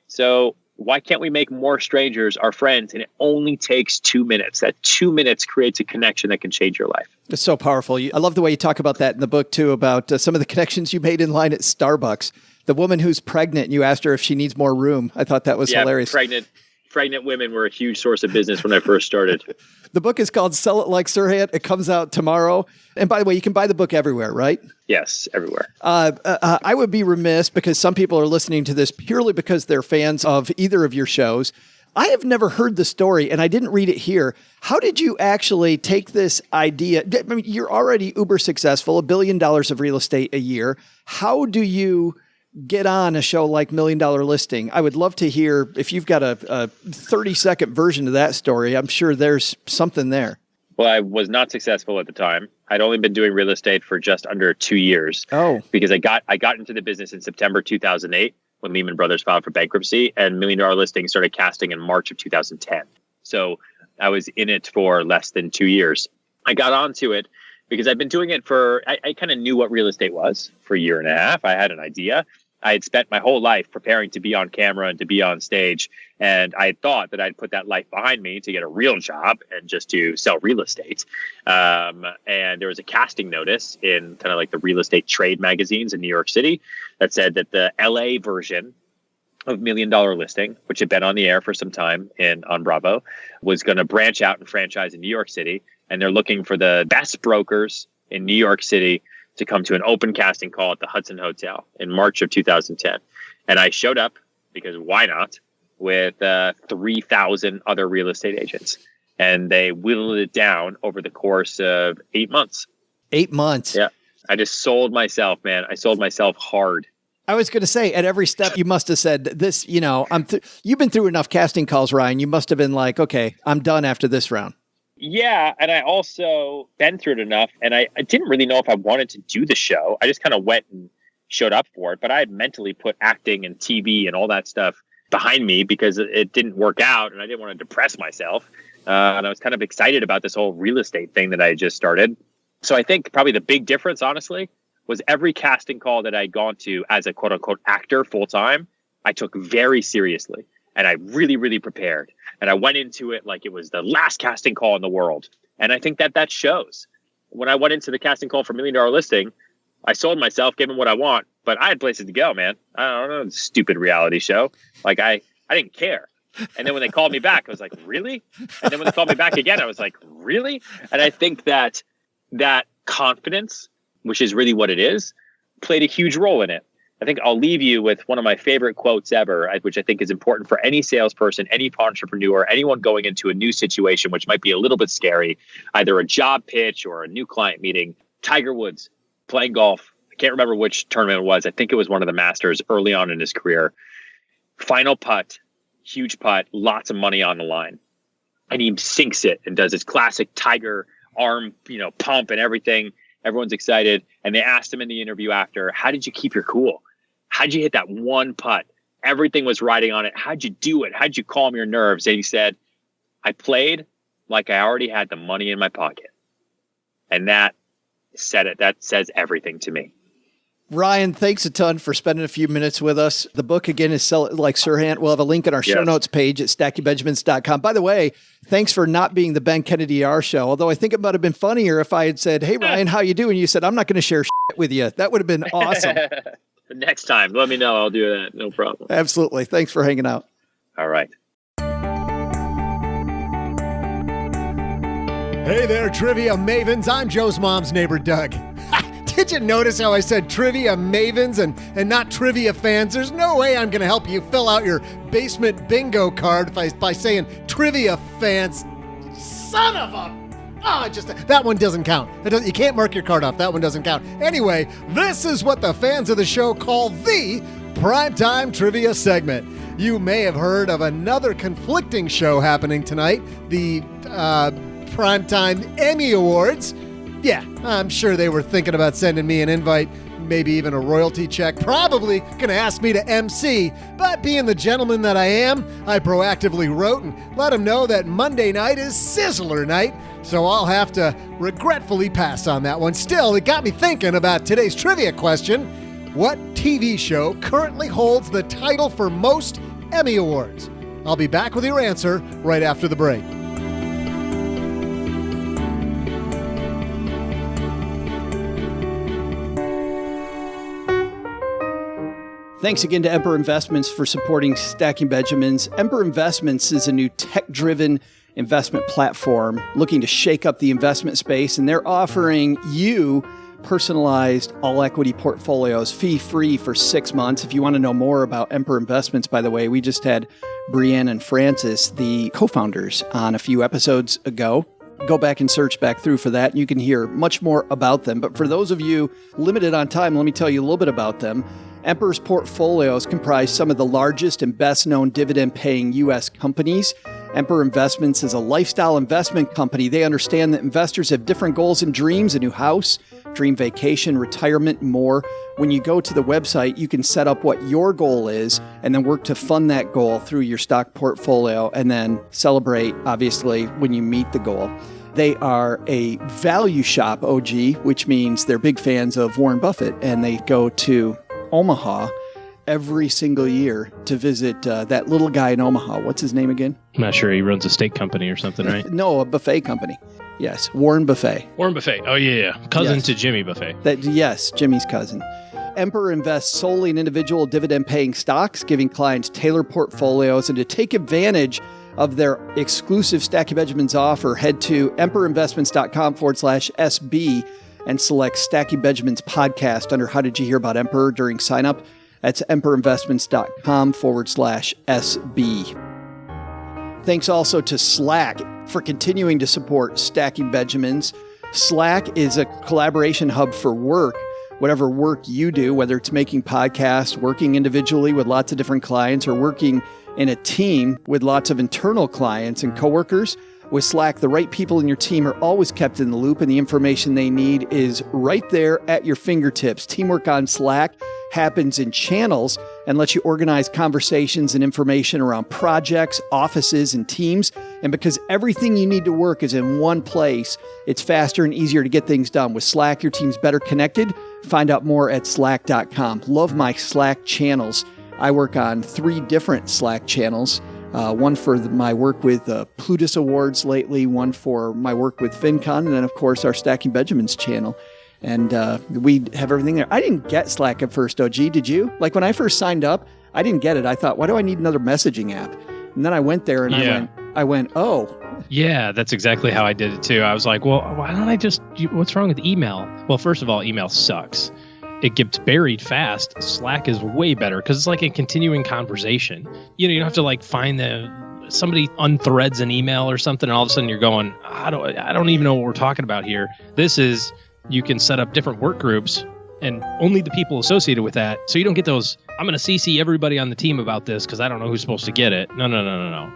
So why can't we make more strangers our friends? And it only takes 2 minutes. That 2 minutes creates a connection that can change your life. It's so powerful. I love the way you talk about that in the book, too, about some of the connections you made in line at Starbucks. The woman who's pregnant, and you asked her if she needs more room. I thought that was hilarious. Pregnant women were a huge source of business when I first started. The book is called Sell It Like Serhant. It comes out tomorrow. And by the way, you can buy the book everywhere, right? Yes, everywhere. I would be remiss because some people are listening to this purely because they're fans of either of your shows. I have never heard the story, and I didn't read it here. How did you actually take this idea? I mean, you're already uber successful, $1 billion of real estate a year. How do you get on a show like $1 Million Listing? I would love to hear if you've got a 30-second version of that story. I'm sure there's something there. Well, I was not successful at the time. I'd only been doing real estate for just under 2 years. Oh, because I got into the business in September 2008 when Lehman Brothers filed for bankruptcy, and $1 Million Listing started casting in March of 2010. So I was in it for less than 2 years. I got onto it because I've been doing it I kind of knew what real estate was for a year and a half. I had an idea. I had spent my whole life preparing to be on camera and to be on stage. And I had thought that I'd put that life behind me to get a real job and just to sell real estate. And there was a casting notice in kind of like the real estate trade magazines in New York City that said that the LA version of $1 Million Listing, which had been on the air for some time on Bravo, was going to branch out and franchise in New York City. And they're looking for the best brokers in New York City to come to an open casting call at the Hudson Hotel in March of 2010. And I showed up because why not, with 3,000 other real estate agents. And they whittled it down over the course of 8 months. 8 months. Yeah. I just sold myself, man. I sold myself hard. I was going to say, at every step, you must have said this, you've been through enough casting calls, Ryan. You must have been like, okay, I'm done after this round. Yeah, and I also been through it enough, and I didn't really know if I wanted to do the show. I just kind of went and showed up for it, but I had mentally put acting and TV and all that stuff behind me because it didn't work out, and I didn't want to depress myself. And I was kind of excited about this whole real estate thing that I had just started. So I think probably the big difference, honestly, was every casting call that I'd gone to as a quote-unquote actor full-time, I took very seriously, and I really, really prepared. And I went into it like it was the last casting call in the world. And I think that shows. When I went into the casting call for $1 Million Listing, I sold myself, gave them what I want, but I had places to go, man. I don't know, stupid reality show. Like I didn't care. And then when they called me back, I was like, really? And then when they called me back again, I was like, really? And I think that confidence, which is really what it is, played a huge role in it. I think I'll leave you with one of my favorite quotes ever, which I think is important for any salesperson, any entrepreneur, anyone going into a new situation, which might be a little bit scary, either a job pitch or a new client meeting. Tiger Woods playing golf. I can't remember which tournament it was. I think it was one of the Masters early on in his career. Final putt, huge putt, lots of money on the line. And he sinks it and does his classic Tiger arm, pump and everything. Everyone's excited. And they asked him in the interview after, how did you keep your cool? How'd you hit that one putt? Everything was riding on it. How'd you do it? How'd you calm your nerves? And he said, I played like I already had the money in my pocket. And that said it. That says everything to me. Ryan, thanks a ton for spending a few minutes with us. The book, again, is Sell It Like Serhant. We'll have a link in our show notes page at stackingbenjamins.com. By the way, thanks for not being the Ben Kennedy R show, although I think it might have been funnier if I had said, hey, Ryan, how you doing? You said, I'm not going to share shit with you. That would have been awesome. Next time, let me know. I'll do that. No problem. Absolutely. Thanks for hanging out. All right. Hey there, trivia mavens. I'm Joe's mom's neighbor, Doug. Did you notice how I said trivia mavens and not trivia fans? There's no way I'm going to help you fill out your basement bingo card by saying trivia fans. Son of a... Oh, that one doesn't count. You can't mark your card off. That one doesn't count. Anyway, this is what the fans of the show call the Primetime Trivia segment. You may have heard of another conflicting show happening tonight, the Primetime Emmy Awards. Yeah, I'm sure they were thinking about sending me an invite, maybe even a royalty check, probably going to ask me to MC, but being the gentleman that I am, I proactively wrote and let them know that Monday night is Sizzler night, so I'll have to regretfully pass on that one. Still, it got me thinking about today's trivia question. What TV show currently holds the title for most Emmy Awards? I'll be back with your answer right after the break. Thanks again to Emperor Investments for supporting Stacking Benjamins. Emperor Investments is a new tech-driven investment platform looking to shake up the investment space, and they're offering you personalized all-equity portfolios fee-free for 6 months. If you want to know more about Emperor Investments, by the way, we just had Brienne and Francis, the co-founders, on a few episodes ago. Go back and search back through for that. You can hear much more about them. But for those of you limited on time, let me tell you a little bit about them. Emperor's portfolios comprise some of the largest and best-known dividend-paying U.S. companies. Emperor Investments is a lifestyle investment company. They understand that investors have different goals and dreams: a new house, dream vacation, retirement, and more. When you go to the website, you can set up what your goal is and then work to fund that goal through your stock portfolio and then celebrate, obviously, when you meet the goal. They are a value shop OG, which means they're big fans of Warren Buffett, and they go to Omaha every single year to visit that little guy in Omaha. What's his name again? I'm not sure. He runs a steak company or something, right? No, a buffet company. Yes, Warren Buffett. Warren Buffett. Oh, yeah. Cousin to Jimmy Buffett. Yes, Jimmy's cousin. Emperor invests solely in individual dividend-paying stocks, giving clients tailored portfolios. And to take advantage of their exclusive Stacking Benjamins offer, head to emperorinvestments.com/SB and select Stacking Benjamins podcast under How Did You Hear About Emperor during sign-up. That's emperorinvestments.com/SB. Thanks also to Slack for continuing to support Stacking Benjamins. Slack is a collaboration hub for work. Whatever work you do, whether it's making podcasts, working individually with lots of different clients, or working in a team with lots of internal clients and coworkers, with Slack, the right people in your team are always kept in the loop, and the information they need is right there at your fingertips. Teamwork on Slack happens in channels and lets you organize conversations and information around projects, offices, and teams. And because everything you need to work is in one place, it's faster and easier to get things done. With Slack, your team's better connected. Find out more at slack.com. Love my Slack channels. I work on 3 different Slack channels. One for my work with Plutus Awards lately, one for my work with FinCon, and then, of course, our Stacking Benjamins channel. And we have everything there. I didn't get Slack at first, OG. Did you? Like, when I first signed up, I didn't get it. I thought, why do I need another messaging app? And then I went there and I went, oh. Yeah, that's exactly how I did it too. I was like, well, why don't I just, what's wrong with email? Well, first of all, email sucks. It gets buried fast. Slack is way better because it's like a continuing conversation. You don't have to like find somebody unthreads an email or something, and all of a sudden you're going, I don't even know what we're talking about here. This is, you can set up different work groups and only the people associated with that. So you don't get those, I'm going to CC everybody on the team about this because I don't know who's supposed to get it. No.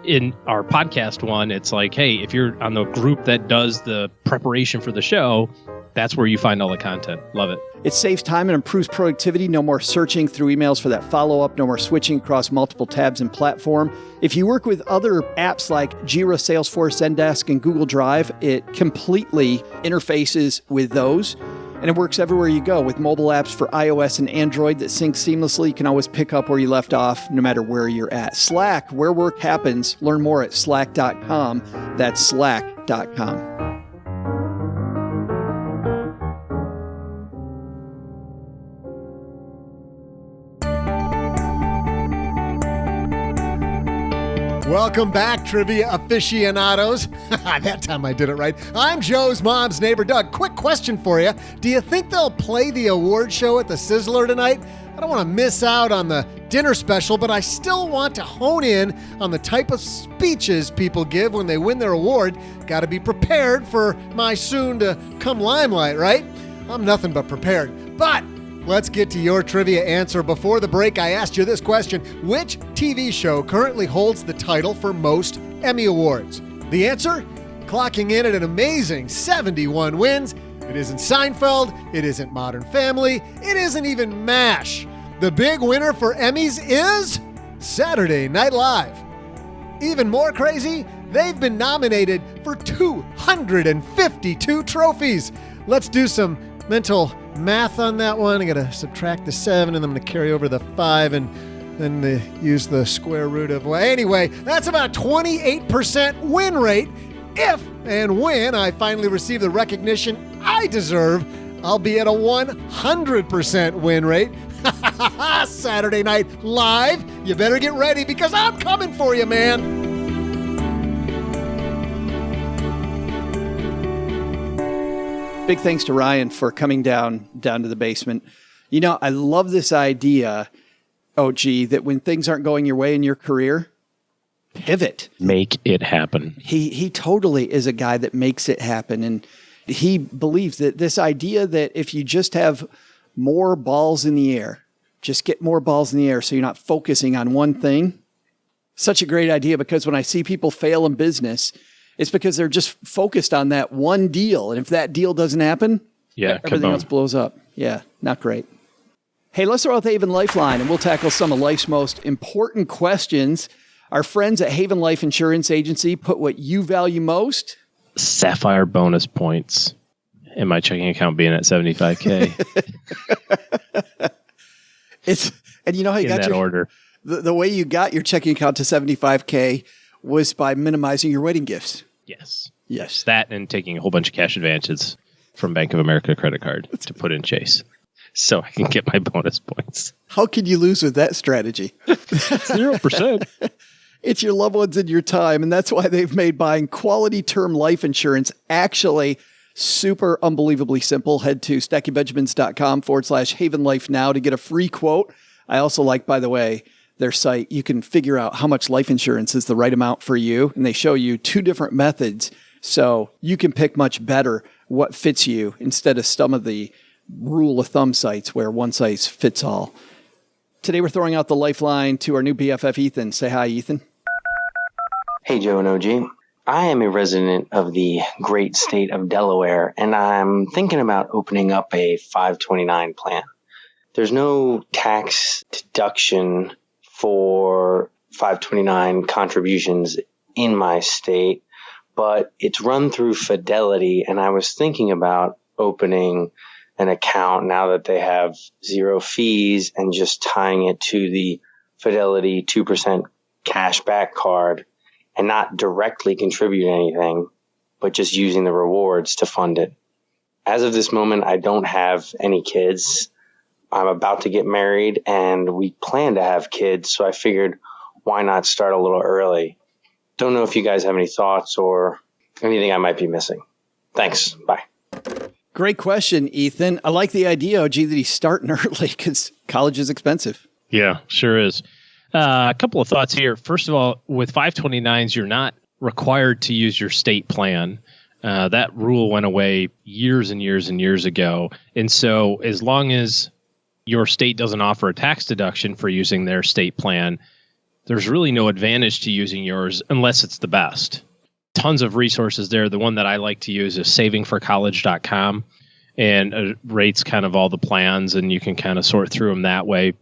In our podcast one, it's like, hey, if you're on the group that does the preparation for the show, that's where you find all the content. Love it. It saves time and improves productivity. No more searching through emails for that follow-up. No more switching across multiple tabs and platform. If you work with other apps like Jira, Salesforce, Zendesk, and Google Drive, it completely interfaces with those. And it works everywhere you go with mobile apps for iOS and Android that sync seamlessly. You can always pick up where you left off no matter where you're at. Slack, where work happens. Learn more at slack.com. That's slack.com. Welcome back, trivia aficionados. That time I did it right. I'm Joe's mom's neighbor, Doug. Quick question for you. Do you think they'll play the award show at the Sizzler tonight? I don't want to miss out on the dinner special, but I still want to hone in on the type of speeches people give when they win their award. Got to be prepared for my soon-to-come limelight, right? I'm nothing but prepared. But let's get to your trivia answer. Before the break, I asked you this question. Which TV show currently holds the title for most Emmy Awards? The answer? Clocking in at an amazing 71 wins. It isn't Seinfeld. It isn't Modern Family. It isn't even MASH. The big winner for Emmys is Saturday Night Live. Even more crazy, they've been nominated for 252 trophies. Let's do some mental math on that one. I gotta subtract the 7 and I'm gonna carry over the 5 and then use the square root of, well, anyway, that's about 28% win rate if and when I finally receive the recognition I deserve I'll be at a 100% win rate. Saturday Night Live. You better get ready because I'm coming for you, man. Big thanks to Ryan for coming down to the basement. You know, I love this idea, OG, that when things aren't going your way in your career, pivot. Make it happen. He totally is a guy that makes it happen. And he believes that this idea that if you just have more balls in the air, just get more balls in the air so you're not focusing on one thing, such a great idea, because when I see people fail in business, it's because they're just focused on that one deal. And if that deal doesn't happen, everything else blows up. Yeah, not great. Hey, let's throw out the Haven Lifeline, and we'll tackle some of life's most important questions. Our friends at Haven Life Insurance Agency put what you value most. Sapphire bonus points. And my checking account being at $75K. And you know how you got that order. The way you got your checking account to $75K was by minimizing your wedding gifts. Yes. That and taking a whole bunch of cash advances from Bank of America credit card to put in Chase so I can get my bonus points. How can you lose with that strategy? 0%. It's your loved ones and your time, and that's why they've made buying quality term life insurance actually super unbelievably simple. Head to StackyBenjamins.com/Haven Life now to get a free quote. I also like, by the way, their site. You can figure out how much life insurance is the right amount for you, and they show you 2 different methods, so you can pick much better what fits you instead of some of the rule of thumb sites where one size fits all. Today we're throwing out the lifeline to our new BFF, Ethan. Say hi, Ethan. Hey, Joe and OG. I am a resident of the great state of Delaware, and I'm thinking about opening up a 529 plan. There's no tax deduction for 529 contributions in my state, but it's run through Fidelity, and I was thinking about opening an account now that they have 0 fees and just tying it to the Fidelity 2% cashback card and not directly contribute anything, but just using the rewards to fund it. As of this moment, I don't have any kids. I'm about to get married and we plan to have kids, so I figured why not start a little early? Don't know if you guys have any thoughts or anything I might be missing. Thanks. Bye. Great question, Ethan. I like the idea, OG, that he's starting early because college is expensive. Yeah, sure is. A couple of thoughts here. First of all, with 529s, you're not required to use your state plan. That rule went away years and years and years ago. And so as long as your state doesn't offer a tax deduction for using their state plan, there's really no advantage to using yours unless it's the best. Tons of resources there. The one that I like to use is savingforcollege.com, and it rates kind of all the plans, and you can kind of sort through them that way.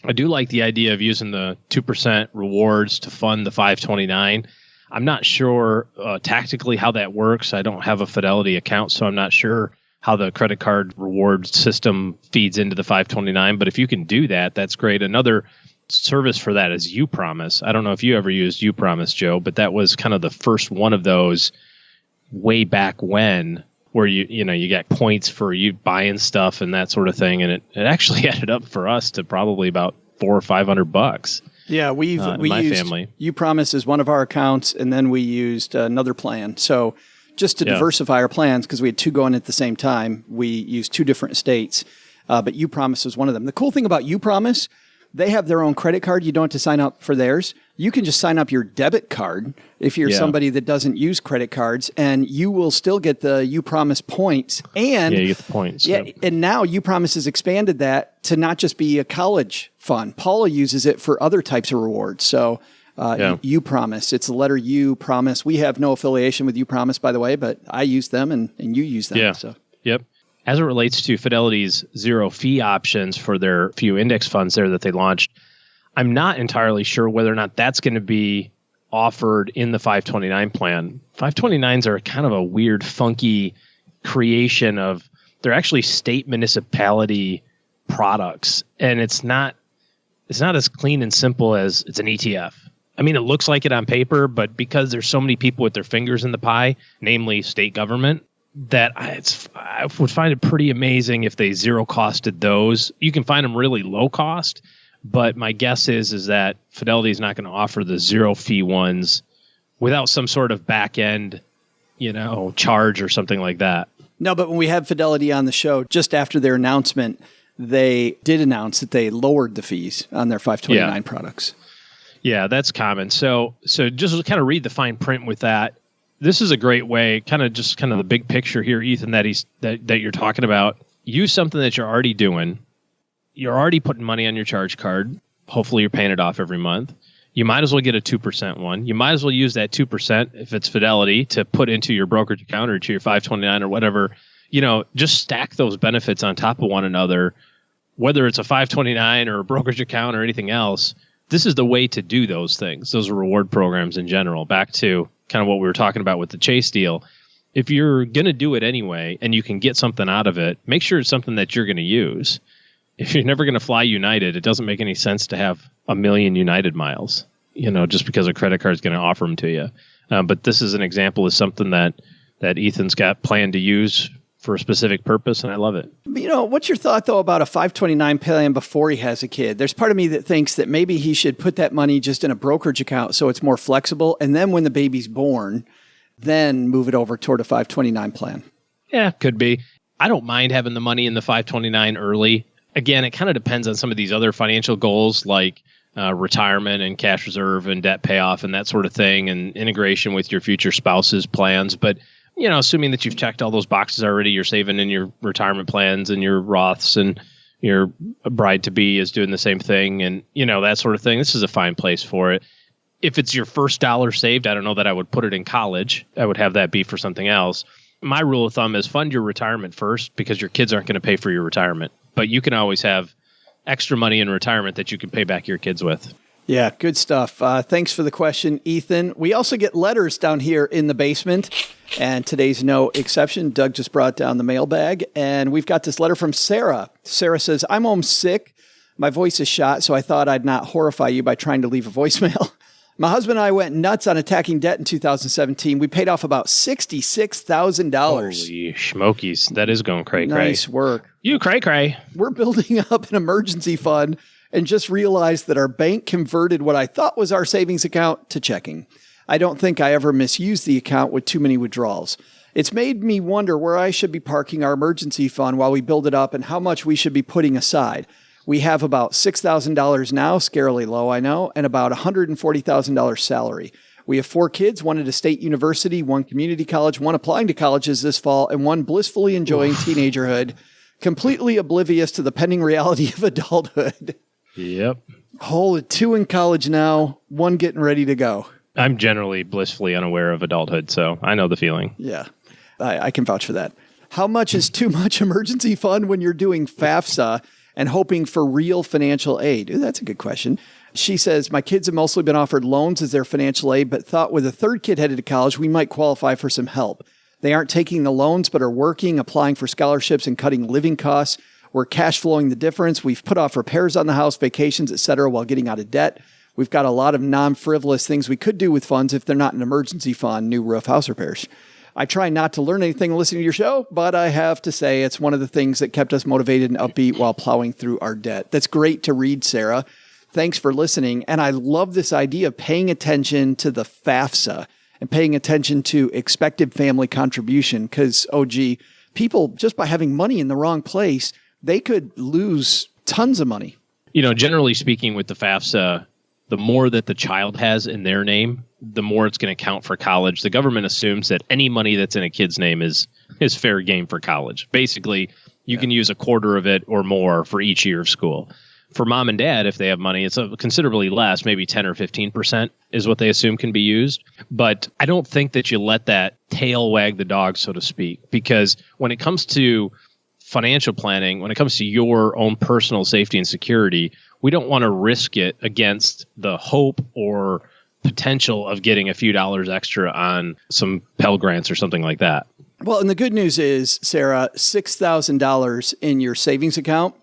I do like the idea of using the 2% rewards to fund the 529. I'm not sure tactically how that works. I don't have a Fidelity account, so I'm not sure how the credit card reward system feeds into the 529. But if you can do that, that's great. Another service for that is UPromise. I don't know if you ever used UPromise, Joe, but that was kind of the first one of those way back when, where you got points for you buying stuff and that sort of thing. And it actually added up for us to probably about $400 or $500. Yeah, we used family. UPromise as one of our accounts, and then we used another plan. So just to diversify our plans, because we had 2 going at the same time, we used 2 different states. But UPromise was one of them. The cool thing about UPromise, they have their own credit card. You don't have to sign up for theirs. You can just sign up your debit card if you're somebody that doesn't use credit cards, and you will still get the UPromise points. And you get the points. Yeah, and now UPromise has expanded that to not just be a college fund. Paula uses it for other types of rewards. So UPromise, it's the letter U, promise. We have no affiliation with UPromise, by the way, but I use them and you use them. Yeah. So. Yep. As it relates to Fidelity's 0 fee options for their few index funds there that they launched, I'm not entirely sure whether or not that's going to be offered in the 529 plan. 529s are kind of a weird, funky creation of, they're actually state municipality products, and it's not as clean and simple as it's an ETF. I mean, it looks like it on paper, but because there's so many people with their fingers in the pie, namely state government, that I would find it pretty amazing if they zero costed those. You can find them really low cost, but my guess is that Fidelity is not going to offer the zero fee ones without some sort of back end, charge or something like that. No, but when we had Fidelity on the show, just after their announcement, they did announce that they lowered the fees on their 529 products. Yeah, that's common. So just kind of read the fine print with that. This is a great way, kind of the big picture here, Ethan, that you're talking about. Use something that you're already doing. You're already putting money on your charge card. Hopefully you're paying it off every month. You might as well get a 2% one. You might as well use that 2%, if it's Fidelity, to put into your brokerage account or to your 529 or whatever. Just stack those benefits on top of one another, whether it's a 529 or a brokerage account or anything else. This is the way to do those things, those reward programs in general. Back to kind of what we were talking about with the Chase deal. If you're going to do it anyway and you can get something out of it, make sure it's something that you're going to use. If you're never going to fly United, it doesn't make any sense to have 1 million United miles, just because a credit card is going to offer them to you. But this is an example of something that Ethan's got planned to use for a specific purpose, and I love it. What's your thought, though, about a 529 plan before he has a kid? There's part of me that thinks that maybe he should put that money just in a brokerage account so it's more flexible, and then when the baby's born, then move it over toward a 529 plan. Yeah, could be. I don't mind having the money in the 529 early. Again, it kind of depends on some of these other financial goals like retirement and cash reserve and debt payoff and that sort of thing, and integration with your future spouse's plans. But assuming that you've checked all those boxes already, you're saving in your retirement plans and your Roths, and your bride-to-be is doing the same thing, and, that sort of thing. This is a fine place for it. If it's your first dollar saved, I don't know that I would put it in college. I would have that be for something else. My rule of thumb is fund your retirement first, because your kids aren't going to pay for your retirement. But you can always have extra money in retirement that you can pay back your kids with. Yeah, good stuff. Thanks for the question, Ethan. We also get letters down here in the basement, and today's no exception. Doug just brought down the mailbag, and we've got this letter from Sarah. Sarah says, I'm home sick. My voice is shot, so I thought I'd not horrify you by trying to leave a voicemail. My husband and I went nuts on attacking debt in 2017. We paid off about $66,000. Holy smokies. that is going cray-cray. Nice work. You cray-cray. We're building up an emergency fund and just realized that our bank converted what I thought was our savings account to checking. I don't think I ever misused the account with too many withdrawals. It's made me wonder where I should be parking our emergency fund while we build it up and how much we should be putting aside. We have about $6,000 now, scarily low, I know, and about $140,000 salary. We have 4 kids, one at a state university, one community college, one applying to colleges this fall, and one blissfully enjoying teenagerhood, completely oblivious to the pending reality of adulthood. Yep. Whole 2 in college now, 1 getting ready to go. I'm generally blissfully unaware of adulthood, so I know the feeling. Yeah, I can vouch for that. How much is too much emergency fund when you're doing FAFSA and hoping for real financial aid? Ooh, that's a good question. She says, my kids have mostly been offered loans as their financial aid, but thought with a 3rd kid headed to college, we might qualify for some help. They aren't taking the loans, but are working, applying for scholarships, and cutting living costs. We're cash flowing the difference. We've put off repairs on the house, vacations, etc., while getting out of debt. We've got a lot of non-frivolous things we could do with funds if they're not an emergency fund, new roof, house repairs. I try not to learn anything listening to your show, but I have to say it's one of the things that kept us motivated and upbeat while plowing through our debt. That's great to read, Sarah. Thanks for listening. And I love this idea of paying attention to the FAFSA and paying attention to expected family contribution, because, people, just by having money in the wrong place, they could lose tons of money. Generally speaking with the FAFSA, the more that the child has in their name, the more it's going to count for college. The government assumes that any money that's in a kid's name is fair game for college. Basically, you can use a quarter of it or more for each year of school. For mom and dad, if they have money, it's considerably less, maybe 10 or 15% is what they assume can be used. But I don't think that you let that tail wag the dog, so to speak, because when it comes to financial planning, when it comes to your own personal safety and security, we don't want to risk it against the hope or potential of getting a few dollars extra on some Pell Grants or something like that. Well, and the good news is, Sarah, $6,000 in your savings account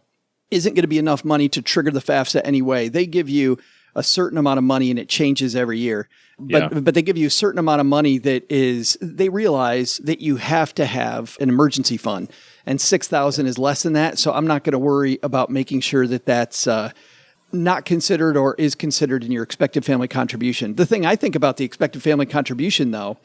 isn't going to be enough money to trigger the FAFSA anyway. They give you a certain amount of money and it changes every year. But they give you a certain amount of money they realize that you have to have an emergency fund, and $6,000 is less than that. So I'm not going to worry about making sure that that's not considered or is considered in your expected family contribution. The thing I think about the expected family contribution, though,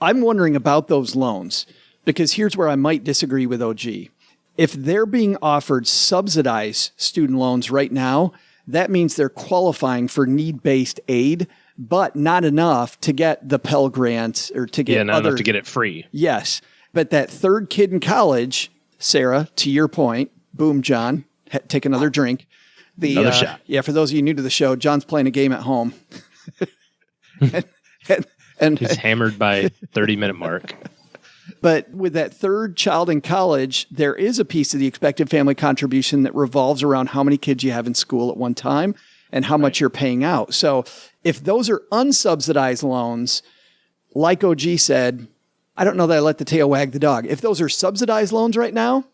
I'm wondering about those loans, because here's where I might disagree with OG. If they're being offered subsidized student loans right now, that means they're qualifying for need-based aid, but not enough to get the Pell Grant or to get not enough to get it free. Yes. But that third kid in college, Sarah, to your point, boom, John, take another drink. Another shot. Yeah, for those of you new to the show, John's playing a game at home. and he's hammered by 30-minute mark. But with that third child in college, there is a piece of the expected family contribution that revolves around how many kids you have in school at one time and how much you're paying out. So if those are unsubsidized loans, like OG said, I don't know that I let the tail wag the dog. If those are subsidized loans right now,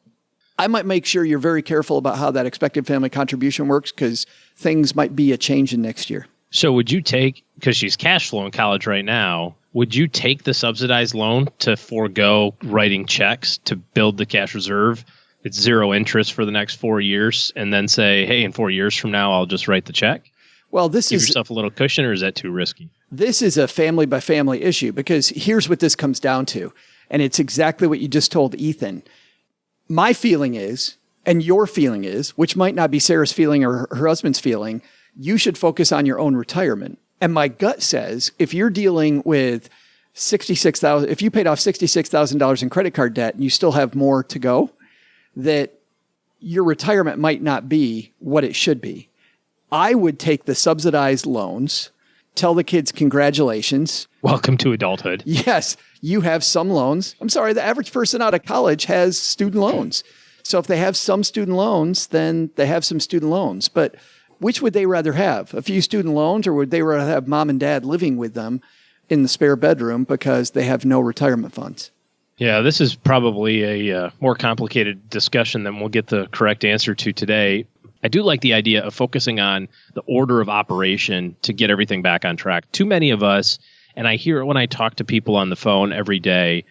I might make sure you're very careful about how that expected family contribution works, because things might be a change in next year. So would you take, because she's cash flow in college right now, would you take the subsidized loan to forego writing checks to build the cash reserve? It's zero interest for the next 4 years, and then say, hey, in 4 years from now, I'll just write the check? Well, Give yourself a little cushion, or is that too risky? This is a family by family issue, because here's what this comes down to. And it's exactly what you just told Ethan. My feeling is, and your feeling is, which might not be Sarah's feeling or her husband's feeling, you should focus on your own retirement. And my gut says, if you're dealing with $66,000, if you paid off $66,000 in credit card debt and you still have more to go, that your retirement might not be what it should be. I would take the subsidized loans, tell the kids congratulations. Welcome to adulthood. Yes, you have some loans. I'm sorry, the average person out of college has student loans. So if they have some student loans, then they have some student loans. But which would they rather have? A few student loans, or would they rather have mom and dad living with them in the spare bedroom because they have no retirement funds? Yeah, this is probably a more complicated discussion than we'll get the correct answer to today. I do like the idea of focusing on the order of operation to get everything back on track. Too many of us, and I hear it when I talk to people on the phone every day,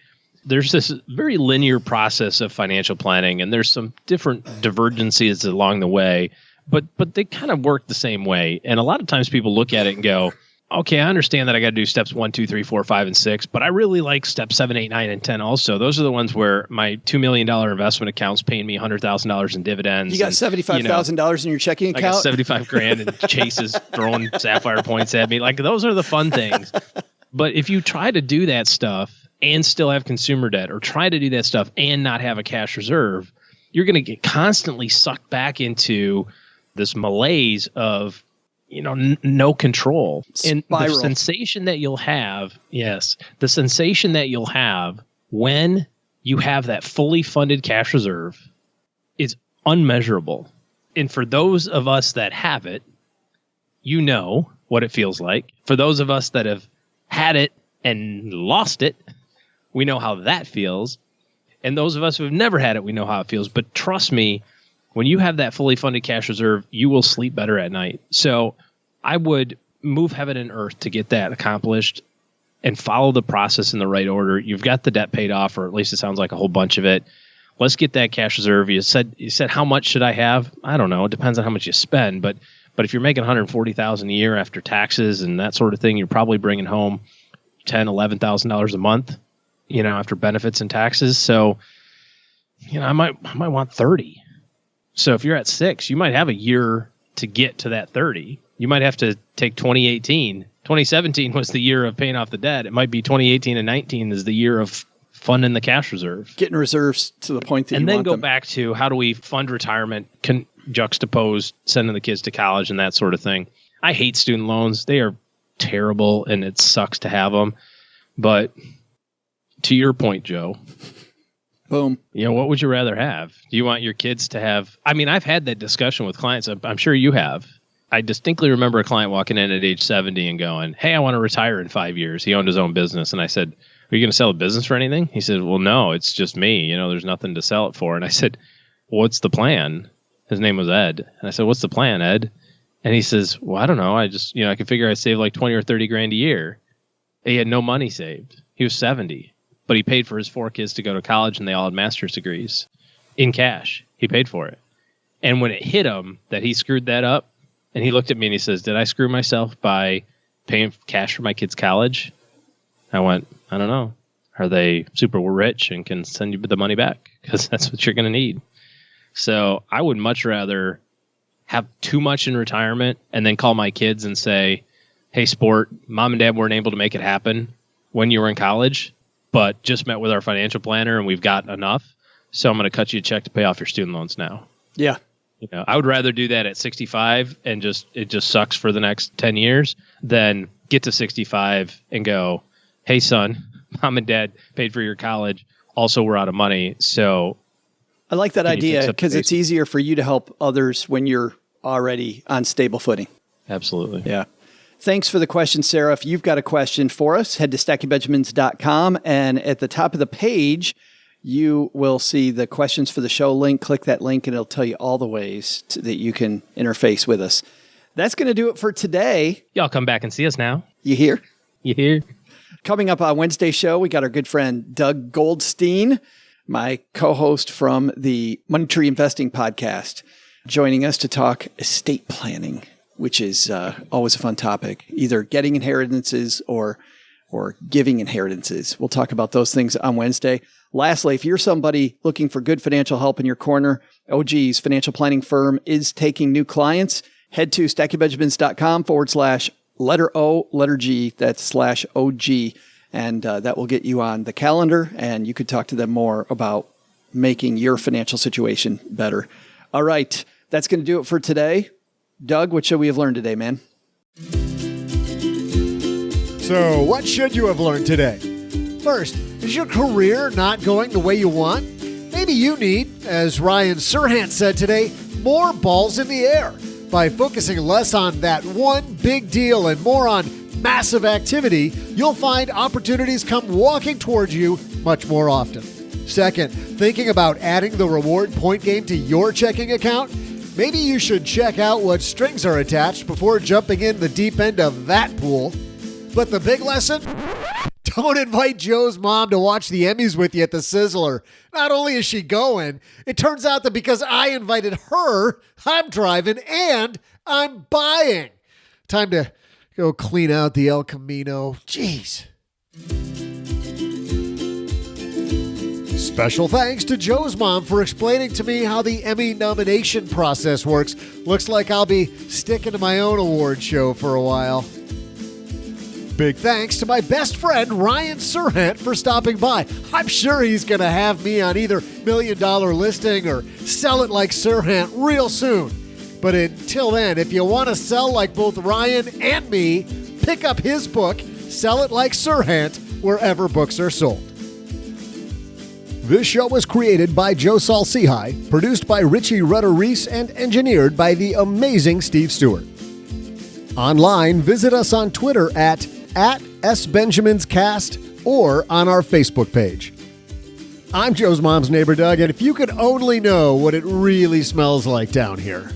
there's this very linear process of financial planning, and there's some different divergences along the way, but they kind of work the same way. And a lot of times people look at it and go, okay, I understand that I got to do steps 1, 2, 3, 4, 5, and 6, but I really like steps 7, 8, 9, and 10 also. Those are the ones where my $2 million investment account's paying me $100,000 in dividends. You got $75,000 in your checking account? I got 75 grand and Chase is throwing sapphire points at me. Like, those are the fun things. But if you try to do that stuff and still have consumer debt, or try to do that stuff and not have a cash reserve, you're going to get constantly sucked back into this malaise of, no control. And the sensation that you'll have, the sensation that you'll have when you have that fully funded cash reserve is unmeasurable. And for those of us that have it, you know what it feels like. For those of us that have had it and lost it, we know how that feels. And those of us who have never had it, we know how it feels. But trust me, when you have that fully funded cash reserve, you will sleep better at night. So I would move heaven and earth to get that accomplished and follow the process in the right order. You've got the debt paid off, or at least it sounds like a whole bunch of it. Let's get that cash reserve. You said how much should I have? I don't know. It depends on how much you spend. But if you're making $140,000 a year after taxes and that sort of thing, you're probably bringing home $10,000, $11,000 a month, after benefits and taxes. So, I might want 30. So if you're at 6, you might have a year to get to that 30. You might have to take 2018. 2017 was the year of paying off the debt. It might be 2018 and 19 is the year of funding the cash reserve. Getting reserves to the point that and you then want go them. back to how do we fund retirement, juxtapose sending the kids to college and that sort of thing. I hate student loans. They are terrible, and it sucks to have them. But to your point, Joe, boom. What would you rather have? Do you want your kids to have? I mean, I've had that discussion with clients. I'm sure you have. I distinctly remember a client walking in at age 70 and going, hey, I want to retire in 5 years. He owned his own business. And I said, are you going to sell a business for anything? He said, well, no, it's just me. There's nothing to sell it for. And I said, well, what's the plan? His name was Ed. And I said, what's the plan, Ed? And he says, well, I don't know. I just, I could figure I save like 20 or 30 grand a year. He had no money saved. He was 70, but he paid for his 4 kids to go to college and they all had master's degrees in cash. He paid for it. And when it hit him that he screwed that up, and he looked at me and he says, did I screw myself by paying cash for my kids' college? I went, I don't know. Are they super rich and can send you the money back? Because that's what you're going to need. So I would much rather have too much in retirement and then call my kids and say, hey, sport, mom and dad weren't able to make it happen when you were in college, but just met with our financial planner and we've got enough. So I'm going to cut you a check to pay off your student loans now. Yeah. I would rather do that at 65 and it just sucks for the next 10 years than get to 65 and go, hey, son, mom and dad paid for your college. Also, we're out of money. So I like that idea because it's easier for you to help others when you're already on stable footing. Absolutely. Yeah. Thanks for the question, Sarah. If you've got a question for us, head to stackingbenjamins.com. And at the top of the page, you will see the questions for the show link. Click that link and it'll tell you all the ways that you can interface with us. That's going to do it for today. Y'all come back and see us now. You hear? You hear? Coming up on Wednesday's show, we got our good friend Doug Goldstein, my co-host from the Money Tree Investing podcast, joining us to talk estate planning, which is always a fun topic, either getting inheritances or giving inheritances. We'll talk about those things on Wednesday. Lastly, if you're somebody looking for good financial help in your corner, OG's financial planning firm is taking new clients. Head to stackingbenjamins.com/letter O, letter G, that's /OG. And that will get you on the calendar, and you could talk to them more about making your financial situation better. All right, that's going to do it for today. Doug, what should we have learned today, man? So, what should you have learned today? First, is your career not going the way you want? Maybe you need, as Ryan Serhant said today, more balls in the air. By focusing less on that one big deal and more on massive activity, you'll find opportunities come walking towards you much more often. Second, thinking about adding the reward point game to your checking account? Maybe you should check out what strings are attached before jumping in the deep end of that pool. But the big lesson? Don't invite Joe's mom to watch the Emmys with you at the Sizzler. Not only is she going, it turns out that because I invited her, I'm driving and I'm buying. Time to go clean out the El Camino. Jeez. Special thanks to Joe's mom for explaining to me how the Emmy nomination process works. Looks like I'll be sticking to my own award show for a while. Big thanks to my best friend, Ryan Serhant, for stopping by. I'm sure he's going to have me on either $1 Million Listing or Sell It Like Serhant real soon. But until then, if you want to sell like both Ryan and me, pick up his book, Sell It Like Serhant, wherever books are sold. This show was created by Joe Saul-Sehy, produced by Richie Rutter-Reese, and engineered by the amazing Steve Stewart. Online, visit us on Twitter at @SBenjaminsCast or on our Facebook page. I'm Joe's mom's neighbor, Doug, and if you could only know what it really smells like down here.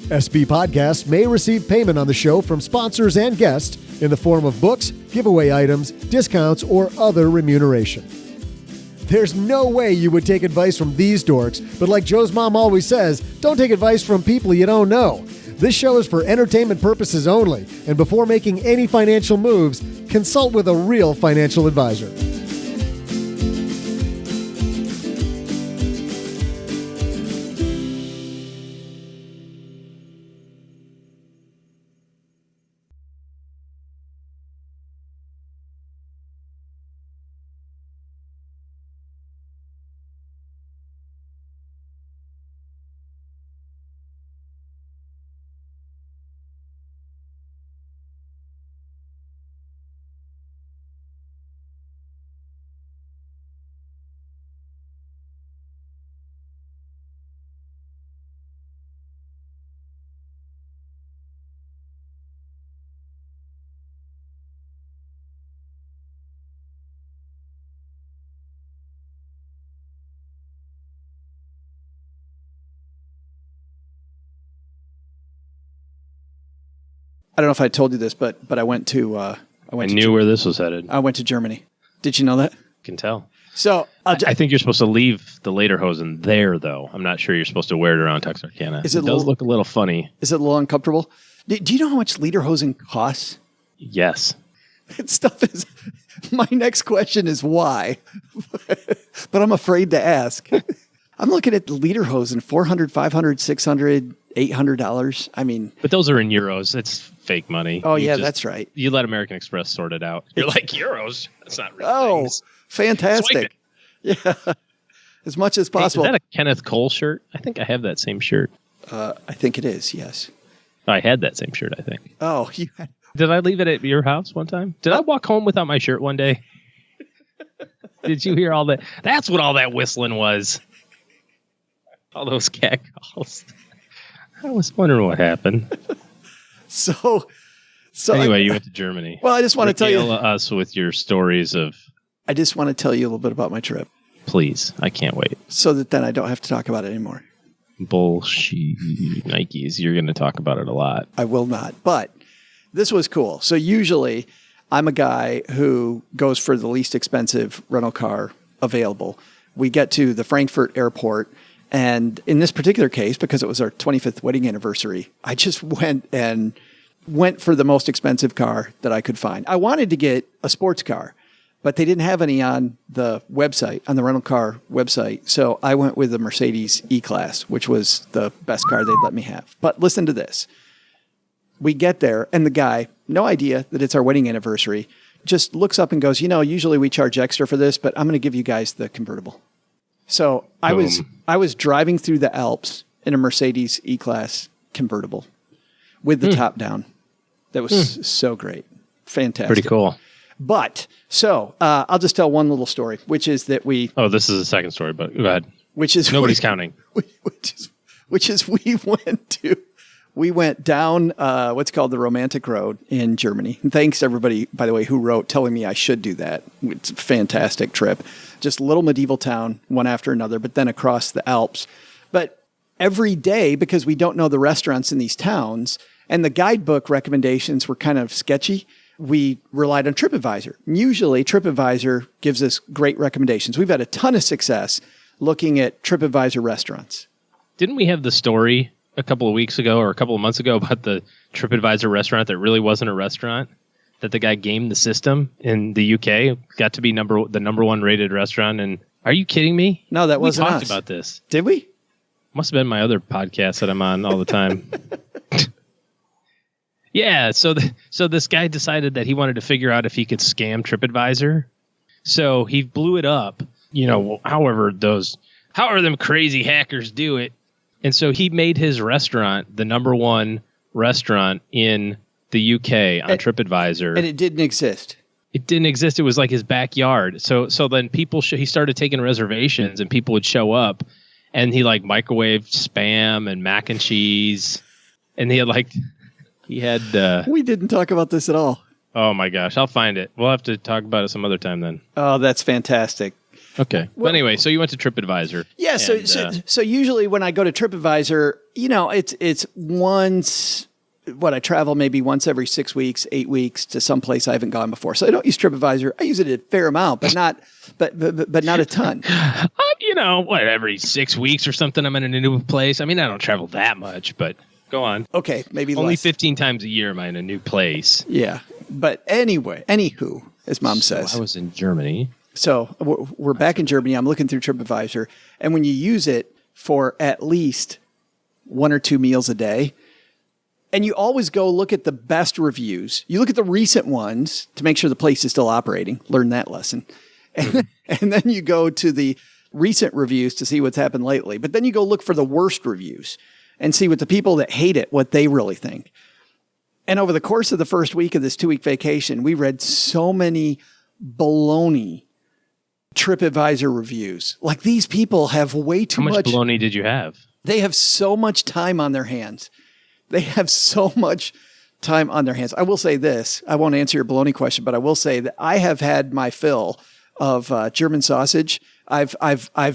SB Podcasts may receive payment on the show from sponsors and guests in the form of books, giveaway items, discounts, or other remuneration. There's no way you would take advice from these dorks, but like Joe's mom always says, don't take advice from people you don't know. This show is for entertainment purposes only, and before making any financial moves, consult with a real financial advisor. I don't know if I told you this, but I went to I knew where this was headed. I went to Germany. Did you know that? Can tell. So I think you're supposed to leave the lederhosen there, though. I'm not sure you're supposed to wear it around Texarkana. It does look a little funny. Is it a little uncomfortable? Do you know how much lederhosen costs? Yes. That stuff is. My next question is why, but I'm afraid to ask. I'm looking at the lederhosen, $400, $500, $600, $800. I mean, but those are in euros. It's fake money. Oh, yeah, that's right. You let American Express sort it out. You're like, euros? That's not real things. Fantastic. Yeah. As much as possible. Hey, is that a Kenneth Cole shirt? I think I have that same shirt. I think it is, yes. I had that same shirt, I think. Oh, you had... Did I leave it at your house one time? Did I walk home without my shirt one day? Did you hear all that? That's what all that whistling was. All those cat calls. I was wondering what happened. So anyway, you went to Germany. Well, I just want to tell you us with your stories of. I just want to tell you a little bit about my trip. Please, I can't wait. So that then I don't have to talk about it anymore. Bullshit Nikes. You're going to talk about it a lot. I will not. But this was cool. So usually I'm a guy who goes for the least expensive rental car available. We get to the Frankfurt airport. And in this particular case, because it was our 25th wedding anniversary, I just went for the most expensive car that I could find. I wanted to get a sports car, but they didn't have any on the website, on the rental car website. So I went with the Mercedes E-Class, which was the best car they'd let me have. But listen to this. We get there, and the guy, no idea that it's our wedding anniversary, just looks up and goes, usually we charge extra for this, but I'm going to give you guys the convertible. So I was driving through the Alps in a Mercedes E-Class convertible with the top down. That was so great. Fantastic. Pretty cool. But so I'll just tell one little story, which is that we. Oh, this is the second story, but go ahead. Which is nobody's counting. Which is we went down what's called the Romantic Road in Germany. And thanks to everybody, by the way, who wrote telling me I should do that. It's a fantastic trip. Just a little medieval town, one after another, but then across the Alps. But every day, because we don't know the restaurants in these towns, and the guidebook recommendations were kind of sketchy, we relied on TripAdvisor. And usually, TripAdvisor gives us great recommendations. We've had a ton of success looking at TripAdvisor restaurants. Didn't we have the story a couple of weeks ago or a couple of months ago about the TripAdvisor restaurant that really wasn't a restaurant? That the guy gamed the system in the UK, got to be the number one rated restaurant. And are you kidding me? No, that wasn't us. We talked about this. Did we? Must have been my other podcast that I'm on all the time. Yeah. So this guy decided that he wanted to figure out if he could scam TripAdvisor. So he blew it up. However them crazy hackers do it. And so he made his restaurant the number one restaurant in the UK on TripAdvisor. And it didn't exist. It didn't exist. It was like his backyard. So then he started taking reservations and people would show up and he microwaved Spam and mac and cheese. And he had we didn't talk about this at all. Oh my gosh. I'll find it. We'll have to talk about it some other time then. Oh, that's fantastic. Okay. Well, but anyway, so you went to TripAdvisor. Yeah. So usually when I go to TripAdvisor, it's once. I travel maybe once every 6 weeks, 8 weeks to some place I haven't gone before. So I don't use TripAdvisor. I use it a fair amount, but not not a ton. Every 6 weeks or something, I'm in a new place. I mean, I don't travel that much, but go on. Okay, maybe only less. 15 times a year am I in a new place. Yeah, but anywho, as Mom says. I was in Germany. So we're back in Germany. I'm looking through TripAdvisor, and when you use it for at least 1 or 2 meals a day, and you always go look at the best reviews. You look at the recent ones to make sure the place is still operating. Learn that lesson. And then you go to the recent reviews to see what's happened lately. But then you go look for the worst reviews and see what the people that hate it, what they really think. And over the course of the first week of this 2-week vacation, we read so many baloney TripAdvisor reviews. Like, these people have way too much. How much baloney did you have? They have so much time on their hands. They have so much time on their hands. I will say this. I won't answer your baloney question, but I will say that I have had my fill of German sausage. I've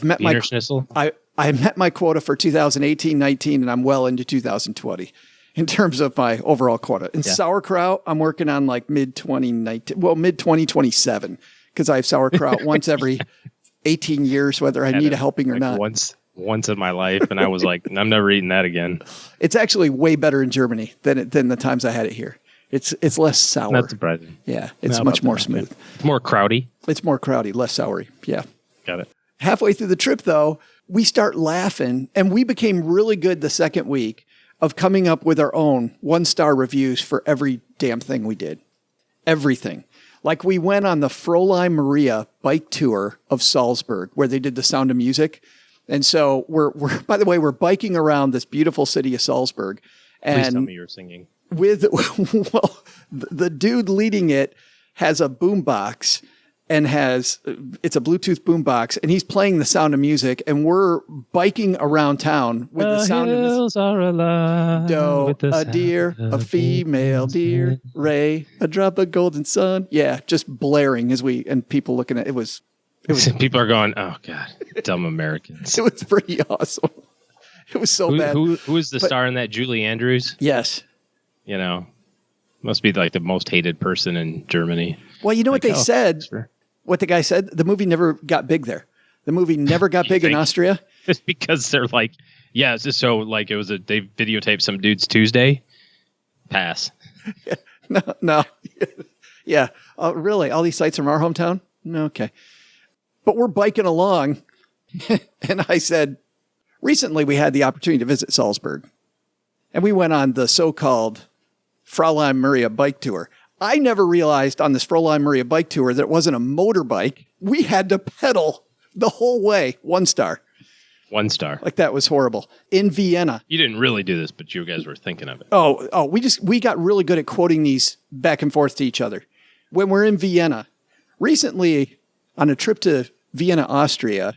met Wiener Schnitzel. I met my quota for 2018-19, and I'm well into 2020. in terms of my overall quota. In sauerkraut, I'm working on like mid-2019, well, mid-2027, because I have sauerkraut once every 18 years, whether I need a helping or not. Once in my life, and I was like, I'm never eating that again. It's actually way better in Germany than the times I had it here. It's less sour. Not surprising. Yeah, it's much more smooth. It's more crowdy. It's more crowdy, less soury. Yeah. Got it. Halfway through the trip, though, we start laughing, and we became really good the second week of coming up with our own 1-star reviews for every damn thing we did. Everything. Like we went on the Fräulein Maria bike tour of Salzburg, where they did the Sound of Music. And so we're by the way, we're biking around this beautiful city of Salzburg. And please tell me you're singing. Well, the dude leading it has a boombox and it's a Bluetooth boombox, and he's playing the Sound of Music, and we're biking around town with the sound of hills are alive. Doe, a deer, a female deer, Ray, a drop of golden sun. Yeah, just blaring and people looking at it. It was people are going, oh God, dumb Americans. It was pretty awesome. It was so bad. Who is the star in that? Julie Andrews? Yes. You know, must be like the most hated person in Germany. Well, you know what they said? What the guy said? The movie never got big there. The movie never got big in Austria. Just because they're like, yeah, it's just so like they videotaped some dude's Tuesday. Pass. No. Yeah. Really? All these sites from our hometown? No, okay. But we're biking along. And I said, recently we had the opportunity to visit Salzburg. And we went on the so-called Fräulein Maria bike tour. I never realized on this Fräulein Maria bike tour that it wasn't a motorbike. We had to pedal the whole way. 1 star. 1 star. Like that was horrible. In Vienna. You didn't really do this, but you guys were thinking of it. Oh, we got really good at quoting these back and forth to each other. When we're in Vienna, recently on a trip to Vienna, Austria,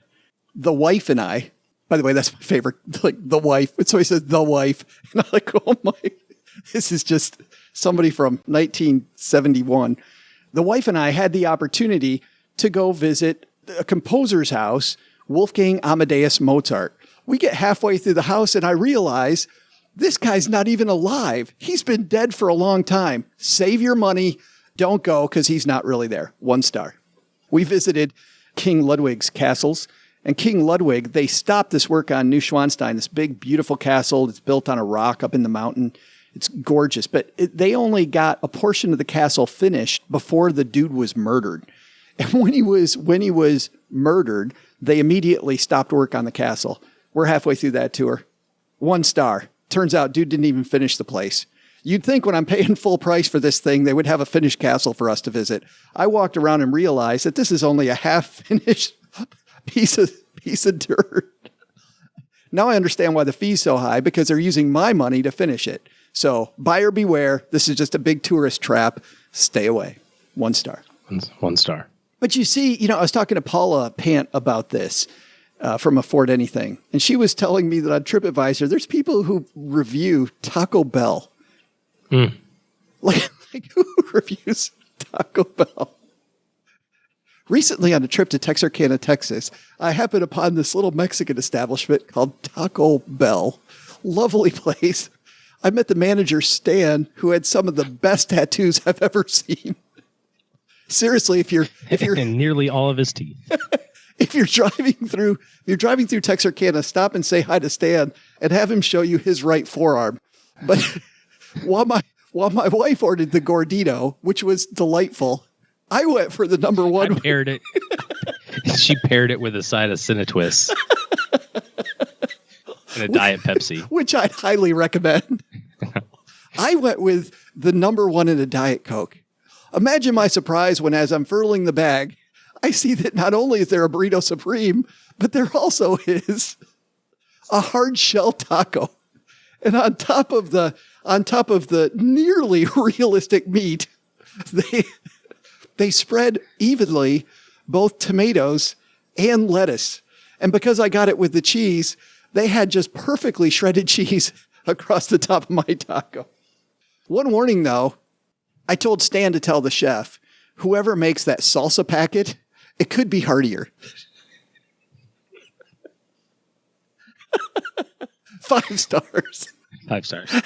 the wife and I, by the way, that's my favorite, like the wife. So he says the wife. And I'm like, oh my, this is just somebody from 1971. The wife and I had the opportunity to go visit a composer's house, Wolfgang Amadeus Mozart. We get halfway through the house and I realize this guy's not even alive. He's been dead for a long time. Save your money. Don't go because he's not really there. 1 star. We visited King Ludwig's castles. And King Ludwig, they stopped this work on Neuschwanstein, this big, beautiful castle. It's built on a rock up in the mountain. It's gorgeous. But they only got a portion of the castle finished before the dude was murdered. And when he was murdered, they immediately stopped work on the castle. We're halfway through that tour. 1 star. Turns out dude didn't even finish the place. You'd think when I'm paying full price for this thing, they would have a finished castle for us to visit. I walked around and realized that this is only a half-finished piece of dirt. Now I understand why the fee's so high, because they're using my money to finish it. So buyer beware. This is just a big tourist trap. Stay away. 1 star. 1 star. But you see, I was talking to Paula Pant about this from Afford Anything. And she was telling me that on TripAdvisor, there's people who review Taco Bell. Like who reviews Taco Bell? Recently on a trip to Texarkana, Texas, I happened upon this little Mexican establishment called Taco Bell. Lovely place. I met the manager, Stan, who had some of the best tattoos I've ever seen. Seriously, if you're and nearly all of his teeth. If you're driving through Texarkana, stop and say hi to Stan and have him show you his right forearm. But while my wife ordered the Gordito, which was delightful, I went for the number one. I paired it. She paired it with a side of Cinetwist and a Diet Pepsi, which I'd highly recommend. I went with the number one in a Diet Coke. Imagine my surprise when, as I'm furling the bag, I see that not only is there a Burrito Supreme, but there also is a hard shell taco. And on top of the nearly realistic meat, they spread evenly both tomatoes and lettuce. And because I got it with the cheese, they had just perfectly shredded cheese across the top of my taco. One warning, though, I told Stan to tell the chef, whoever makes that salsa packet, it could be heartier. 5 stars. 5 stars.